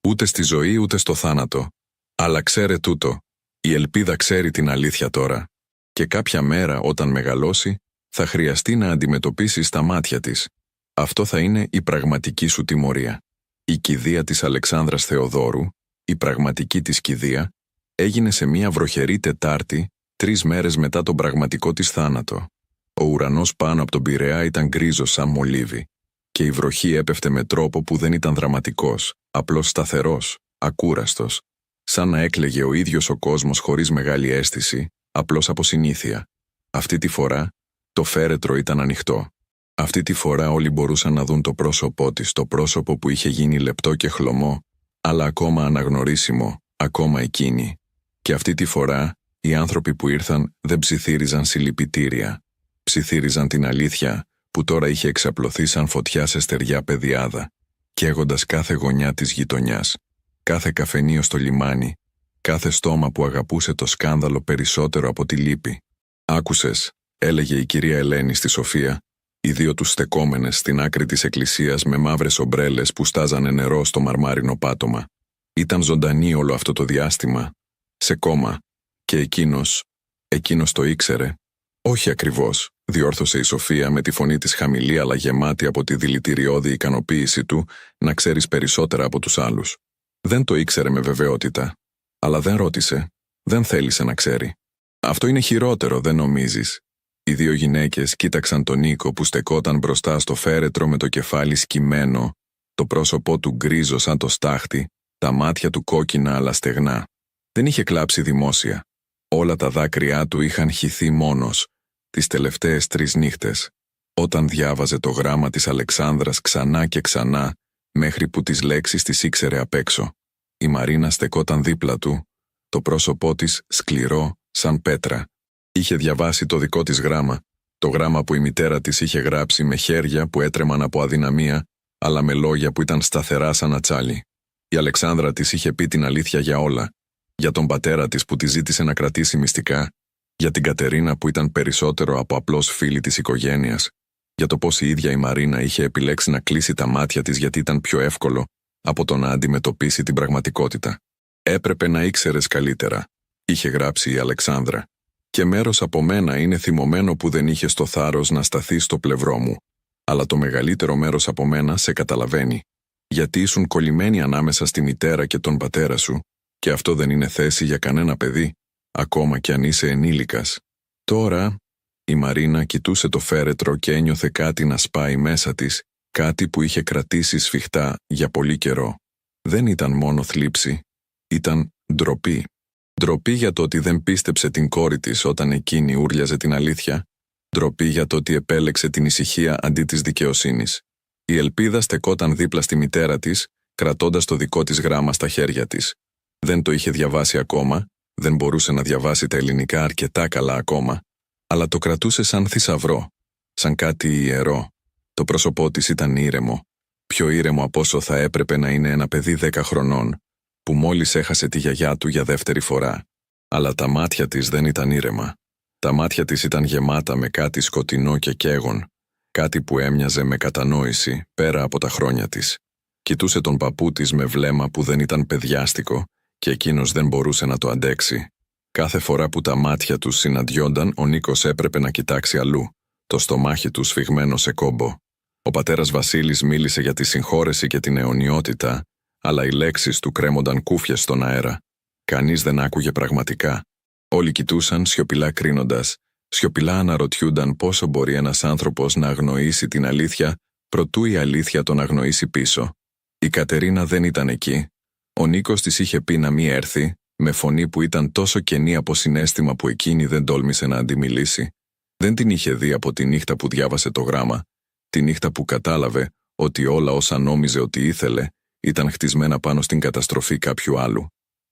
ούτε στη ζωή ούτε στο θάνατο. Αλλά ξέρε τούτο, η ελπίδα ξέρει την αλήθεια τώρα. Και κάποια μέρα όταν μεγαλώσει, θα χρειαστεί να αντιμετωπίσεις τα μάτια της. Αυτό θα είναι η πραγματική σου τιμωρία». Η κηδεία της Αλεξάνδρας Θεοδόρου, η πραγματική της κηδεία, έγινε σε μια βροχερή Τετάρτη, 3 μέρες μετά τον πραγματικό της θάνατο. Ο ουρανός πάνω από τον Πειραιά ήταν γκρίζος σαν μολύβι και η βροχή έπεφτε με τρόπο που δεν ήταν δραματικός, απλώς σταθερός, ακούραστος, σαν να έκλαιγε ο ίδιος ο κόσμος χωρίς μεγάλη αίσθηση, απλώς από συνήθεια. Αυτή τη φορά, το φέρετρο ήταν ανοιχτό. Αυτή τη φορά όλοι μπορούσαν να δουν το πρόσωπό της, το πρόσωπο που είχε γίνει λεπτό και χλωμό, αλλά ακόμα αναγνωρίσιμο, ακόμα εκείνη. Και αυτή τη φορά, οι άνθρωποι που ήρθαν δεν ψιθύριζαν συλληπιτήρια. Ψιθύριζαν την αλήθεια που τώρα είχε εξαπλωθεί σαν φωτιά σε στεριά πεδιάδα, καίγοντας κάθε γωνιά της γειτονιάς, κάθε καφενείο στο λιμάνι, κάθε στόμα που αγαπούσε το σκάνδαλο περισσότερο από τη λύπη. «Άκουσες», έλεγε η κυρία Ελένη στη Σοφία, οι 2 τους στεκόμενες στην άκρη της εκκλησίας με μαύρες ομπρέλες που στάζανε νερό στο μαρμάρινο πάτωμα. Ήταν ζωντανή όλο αυτό το διάστημα, σε κόμμα, και εκείνος το ήξερε. «Όχι ακριβώς», διόρθωσε η Σοφία με τη φωνή της χαμηλή αλλά γεμάτη από τη δηλητηριώδη ικανοποίηση του να ξέρεις περισσότερα από τους άλλους. Δεν το ήξερε με βεβαιότητα. Αλλά δεν ρώτησε, δεν θέλησε να ξέρει. «Αυτό είναι χειρότερο, δεν νομίζεις?» Οι 2 γυναίκες κοίταξαν τον Νίκο που στεκόταν μπροστά στο φέρετρο με το κεφάλι σκυμμένο, το πρόσωπό του γκρίζο σαν το στάχτη, τα μάτια του κόκκινα αλλά στεγνά. Δεν είχε κλάψει δημόσια. Όλα τα δάκρυά του είχαν χυθεί μόνος, τις τελευταίες 3 νύχτες. Όταν διάβαζε το γράμμα της Αλεξάνδρας ξανά και ξανά, μέχρι που τις λέξεις τις ήξερε απ' έξω. Η Μαρίνα στεκόταν δίπλα του, το πρόσωπό της σκληρό σαν πέτρα. Είχε διαβάσει το δικό της γράμμα, το γράμμα που η μητέρα της είχε γράψει με χέρια που έτρεμαν από αδυναμία, αλλά με λόγια που ήταν σταθερά σαν ατσάλι. Η Αλεξάνδρα της είχε πει την αλήθεια για όλα. Για τον πατέρα της που τη ζήτησε να κρατήσει μυστικά, για την Κατερίνα που ήταν περισσότερο από απλώς φίλη της οικογένειας, για το πώς η ίδια η Μαρίνα είχε επιλέξει να κλείσει τα μάτια της γιατί ήταν πιο εύκολο από το να αντιμετωπίσει την πραγματικότητα. «Έπρεπε να ήξερες καλύτερα», είχε γράψει η Αλεξάνδρα. «Και μέρος από μένα είναι θυμωμένο που δεν είχες το θάρρος να σταθείς στο πλευρό μου. Αλλά το μεγαλύτερο μέρος από μένα σε καταλαβαίνει. Γιατί ήσουν κολλημένοι ανάμεσα στη μητέρα και τον πατέρα σου, και αυτό δεν είναι θέση για κανένα παιδί, ακόμα κι αν είσαι ενήλικας». Τώρα, η Μαρίνα κοιτούσε το φέρετρο και ένιωθε κάτι να σπάει μέσα της, κάτι που είχε κρατήσει σφιχτά για πολύ καιρό. Δεν ήταν μόνο θλίψη, ήταν ντροπή. Ντροπή για το ότι δεν πίστεψε την κόρη της όταν εκείνη ούρλιαζε την αλήθεια, ντροπή για το ότι επέλεξε την ησυχία αντί της δικαιοσύνης. Η ελπίδα στεκόταν δίπλα στη μητέρα της, κρατώντας το δικό της γράμμα στα χέρια της. Δεν το είχε διαβάσει ακόμα, δεν μπορούσε να διαβάσει τα ελληνικά αρκετά καλά ακόμα, αλλά το κρατούσε σαν θησαυρό, σαν κάτι ιερό. Το πρόσωπό της ήταν ήρεμο, πιο ήρεμο από όσο θα έπρεπε να είναι ένα παιδί 10 χρονών, που μόλις έχασε τη γιαγιά του για δεύτερη φορά. Αλλά τα μάτια της δεν ήταν ήρεμα. Τα μάτια της ήταν γεμάτα με κάτι σκοτεινό και καίγον, κάτι που έμοιαζε με κατανόηση πέρα από τα χρόνια της. Κοιτούσε τον παππού της με βλέμμα που δεν ήταν παιδιάστικο και εκείνος δεν μπορούσε να το αντέξει. Κάθε φορά που τα μάτια τους συναντιόνταν, ο Νίκος έπρεπε να κοιτάξει αλλού, το στομάχι του σφιγμένο σε κόμπο. Ο πατέρας Βασίλης μίλησε για τη συγχώρεση και την αιωνιότητα, αλλά οι λέξεις του κρέμονταν κούφιες στον αέρα. Κανείς δεν άκουγε πραγματικά. Όλοι κοιτούσαν σιωπηλά κρίνοντας, σιωπηλά αναρωτιούνταν πόσο μπορεί ένας άνθρωπος να αγνοήσει την αλήθεια προτού η αλήθεια τον αγνοήσει πίσω. Η Κατερίνα δεν ήταν εκεί. Ο Νίκος της είχε πει να μη έρθει, με φωνή που ήταν τόσο κενή από συναίσθημα που εκείνη δεν τόλμησε να αντιμιλήσει. Δεν την είχε δει από τη νύχτα που διάβασε το γράμμα, τη νύχτα που κατάλαβε ότι όλα όσα νόμιζε ότι ήθελε ήταν χτισμένα πάνω στην καταστροφή κάποιου άλλου.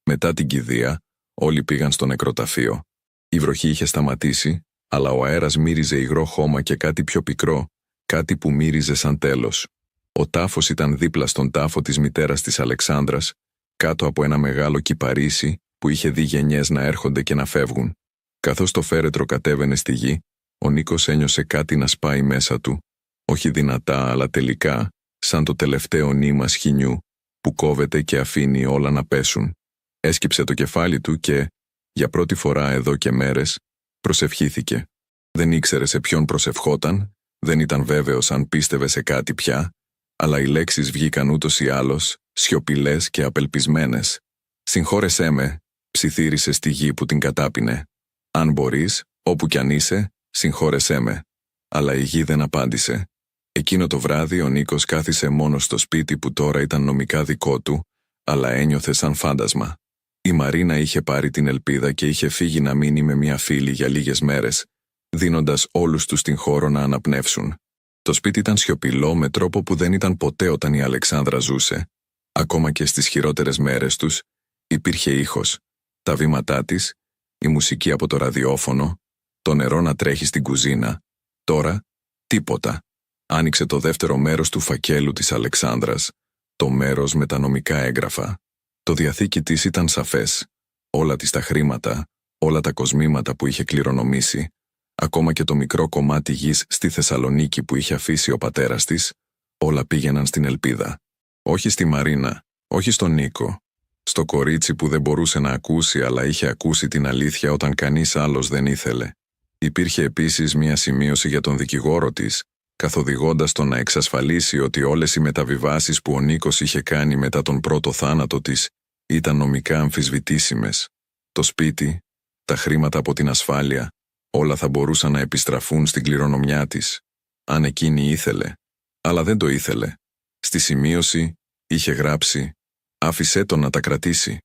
Μετά την κηδεία, όλοι πήγαν στο νεκροταφείο. Η βροχή είχε σταματήσει, αλλά ο αέρας μύριζε υγρό χώμα και κάτι πιο πικρό, κάτι που μύριζε σαν τέλος. Ο τάφος ήταν δίπλα στον τάφο της μητέρας της Αλεξάνδρας, κάτω από ένα μεγάλο κυπαρίσι που είχε δει γενιές να έρχονται και να φεύγουν. Καθώς το φέρετρο κατέβαινε στη γη, ο Νίκος ένιωσε κάτι να σπάει μέσα του, όχι δυνατά αλλά τελικά, σαν το τελευταίο νήμα σχοινιού που κόβεται και αφήνει όλα να πέσουν. Έσκυψε το κεφάλι του και, για πρώτη φορά εδώ και μέρες, προσευχήθηκε. Δεν ήξερε σε ποιον προσευχόταν, δεν ήταν βέβαιος αν πίστευε σε κάτι πια, αλλά οι λέξεις βγήκαν ούτως ή άλλως, σιωπηλές και απελπισμένες. «Συγχώρεσέ με», ψιθύρισε στη γη που την κατάπινε. «Αν μπορείς, όπου κι αν είσαι, συγχώρεσέ με». Αλλά η γη δεν απάντησε. Εκείνο το βράδυ ο Νίκος κάθισε μόνος στο σπίτι που τώρα ήταν νομικά δικό του, αλλά ένιωθε σαν φάντασμα. Η Μαρίνα είχε πάρει την ελπίδα και είχε φύγει να μείνει με μια φίλη για λίγες μέρες, δίνοντας όλους τους την χώρο να αναπνεύσουν. Το σπίτι ήταν σιωπηλό με τρόπο που δεν ήταν ποτέ όταν η Αλεξάνδρα ζούσε. Ακόμα και στις χειρότερες μέρες τους, υπήρχε ήχος. Τα βήματά της, η μουσική από το ραδιόφωνο, το νερό να τρέχει στην κουζίνα. Τώρα, τίποτα. Άνοιξε το δεύτερο μέρος του φακέλου της Αλεξάνδρας, το μέρος με τα νομικά έγγραφα. Το διαθήκη της ήταν σαφές. Όλα της τα χρήματα, όλα τα κοσμήματα που είχε κληρονομήσει, ακόμα και το μικρό κομμάτι γης στη Θεσσαλονίκη που είχε αφήσει ο πατέρας της, όλα πήγαιναν στην ελπίδα. Όχι στη Μαρίνα, όχι στον Νίκο. Στο κορίτσι που δεν μπορούσε να ακούσει αλλά είχε ακούσει την αλήθεια όταν κανείς άλλος δεν ήθελε. Υπήρχε επίσης μια σημείωση για τον δικηγόρο της, καθοδηγώντας τον να εξασφαλίσει ότι όλες οι μεταβιβάσεις που ο Νίκος είχε κάνει μετά τον πρώτο θάνατο της ήταν νομικά αμφισβητήσιμες. Το σπίτι, τα χρήματα από την ασφάλεια, όλα θα μπορούσαν να επιστραφούν στην κληρονομιά της, αν εκείνη ήθελε. Αλλά δεν το ήθελε. Στη σημείωση είχε γράψει «Άφησέ τον να τα κρατήσει».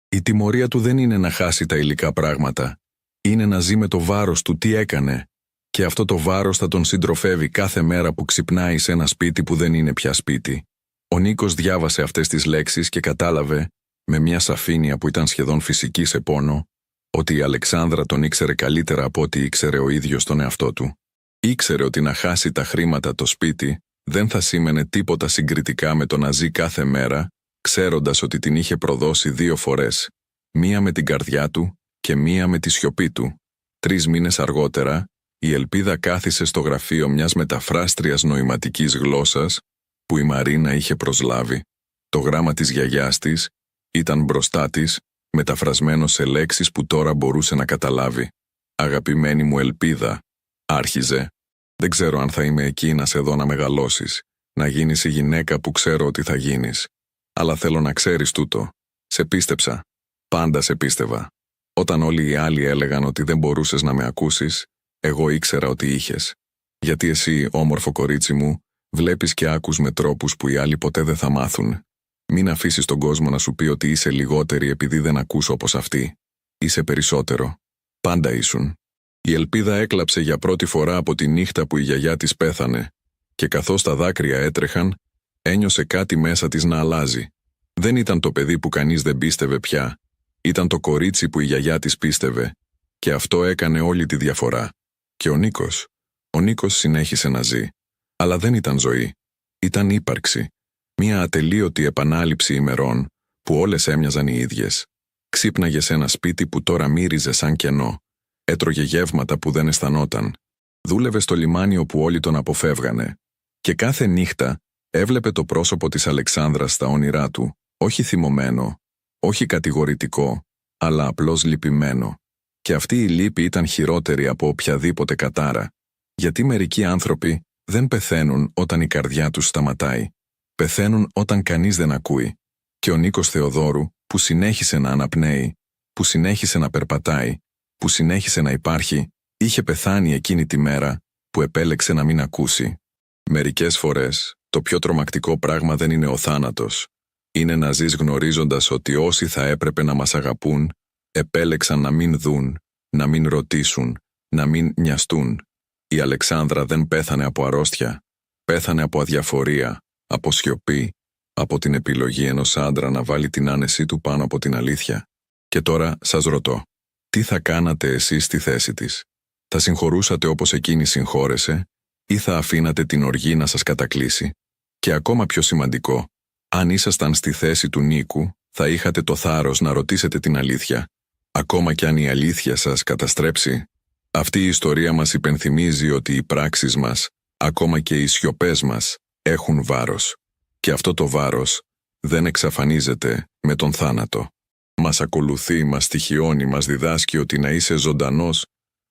Η τιμωρία του δεν είναι να χάσει τα υλικά πράγματα. Είναι να ζει με το βάρος του τι έκανε Και αυτό το βάρος θα τον συντροφεύει κάθε μέρα που ξυπνάει σε ένα σπίτι που δεν είναι πια σπίτι. Ο Νίκος διάβασε αυτές τις λέξεις και κατάλαβε, με μια σαφήνεια που ήταν σχεδόν φυσική σε πόνο, ότι η Αλεξάνδρα τον ήξερε καλύτερα από ό,τι ήξερε ο ίδιος τον εαυτό του. Ήξερε ότι να χάσει τα χρήματα το σπίτι δεν θα σήμαινε τίποτα συγκριτικά με το να ζει κάθε μέρα, ξέροντας ότι την είχε προδώσει 2 φορές, μία με την καρδιά του και μία με τη σιωπή του. 3 μήνες αργότερα, η Ελπίδα κάθισε στο γραφείο μιας μεταφράστριας νοηματικής γλώσσας που η Μαρίνα είχε προσλάβει. Το γράμμα της γιαγιάς της ήταν μπροστά της, μεταφρασμένο σε λέξεις που τώρα μπορούσε να καταλάβει. «Αγαπημένη μου Ελπίδα», άρχιζε, «δεν ξέρω αν θα είμαι εκεί να σε δω να μεγαλώσεις, να γίνεις η γυναίκα που ξέρω ότι θα γίνεις. Αλλά θέλω να ξέρεις τούτο. Σε πίστεψα. Πάντα σε πίστευα. Όταν όλοι οι άλλοι έλεγαν ότι δεν μπορούσες να με ακούσεις, εγώ ήξερα ότι είχες. Γιατί εσύ, όμορφο κορίτσι μου, βλέπεις και άκους με τρόπους που οι άλλοι ποτέ δεν θα μάθουν. Μην αφήσεις τον κόσμο να σου πει ότι είσαι λιγότερη επειδή δεν ακούς όπως αυτοί. Είσαι περισσότερο. Πάντα ήσουν». Η Ελπίδα έκλαψε για πρώτη φορά από τη νύχτα που η γιαγιά της πέθανε και καθώς τα δάκρυα έτρεχαν, ένιωσε κάτι μέσα της να αλλάζει. Δεν ήταν το παιδί που κανείς δεν πίστευε πια. Ήταν το κορίτσι που η γιαγιά της πίστευε και αυτό έκανε όλη τη διαφορά. Και ο Νίκος συνέχισε να ζει. Αλλά δεν ήταν ζωή. Ήταν ύπαρξη. Μια ατελείωτη επανάληψη ημερών που όλες έμοιαζαν οι ίδιες. Ξύπναγε σε ένα σπίτι που τώρα μύριζε σαν κενό. Έτρωγε γεύματα που δεν αισθανόταν. Δούλευε στο λιμάνι όπου όλοι τον αποφεύγανε. Και κάθε νύχτα έβλεπε το πρόσωπο της Αλεξάνδρας στα όνειρά του, όχι θυμωμένο, όχι κατηγορητικό, αλλά απλώς λυπημένο. Και αυτή η λύπη ήταν χειρότερη από οποιαδήποτε κατάρα. Γιατί μερικοί άνθρωποι δεν πεθαίνουν όταν η καρδιά τους σταματάει. Πεθαίνουν όταν κανείς δεν ακούει. Και ο Νίκος Θεοδόρου, που συνέχισε να αναπνέει, που συνέχισε να περπατάει, που συνέχισε να υπάρχει, είχε πεθάνει εκείνη τη μέρα που επέλεξε να μην ακούσει. Μερικές φορές, το πιο τρομακτικό πράγμα δεν είναι ο θάνατος. Είναι να ζεις γνωρίζοντας ότι όσοι θα έπρεπε να μας αγαπούν, επέλεξαν να μην δουν, να μην ρωτήσουν, να μην νοιαστούν. Η Αλεξάνδρα δεν πέθανε από αρρώστια. Πέθανε από αδιαφορία, από σιωπή, από την επιλογή ενός άντρα να βάλει την άνεσή του πάνω από την αλήθεια. Και τώρα σας ρωτώ, τι θα κάνατε εσείς στη θέση της? Θα συγχωρούσατε όπως εκείνη συγχώρεσε ή θα αφήνατε την οργή να σας κατακλείσει? Και ακόμα πιο σημαντικό, αν ήσασταν στη θέση του Νίκου, θα είχατε το θάρρος να ρωτήσετε την αλήθεια, ακόμα κι αν η αλήθεια σας καταστρέψει? Αυτή η ιστορία μας υπενθυμίζει ότι οι πράξεις μας, ακόμα και οι σιωπές μας, έχουν βάρος. Και αυτό το βάρος δεν εξαφανίζεται με τον θάνατο. Μας ακολουθεί, μας στοιχιώνει, μας διδάσκει ότι να είσαι ζωντανός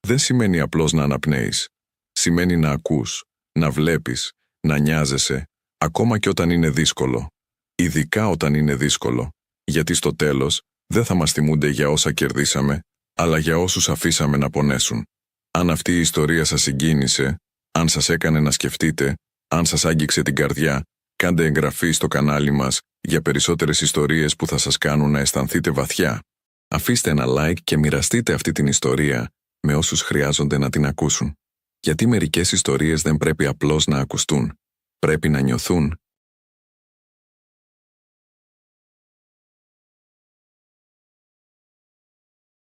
δεν σημαίνει απλώς να αναπνέεις. Σημαίνει να ακούς, να βλέπεις, να νοιάζεσαι, ακόμα και όταν είναι δύσκολο. Ειδικά όταν είναι δύσκολο, γιατί στο τέλος δεν θα μας θυμούνται για όσα κερδίσαμε, αλλά για όσους αφήσαμε να πονέσουν. Αν αυτή η ιστορία σας συγκίνησε, αν σας έκανε να σκεφτείτε, αν σας άγγιξε την καρδιά, κάντε εγγραφή στο κανάλι μας για περισσότερες ιστορίες που θα σας κάνουν να αισθανθείτε βαθιά. Αφήστε ένα like και μοιραστείτε αυτή την ιστορία με όσους χρειάζονται να την ακούσουν. Γιατί μερικές ιστορίες δεν πρέπει απλώς να ακουστούν. Πρέπει να νιωθούν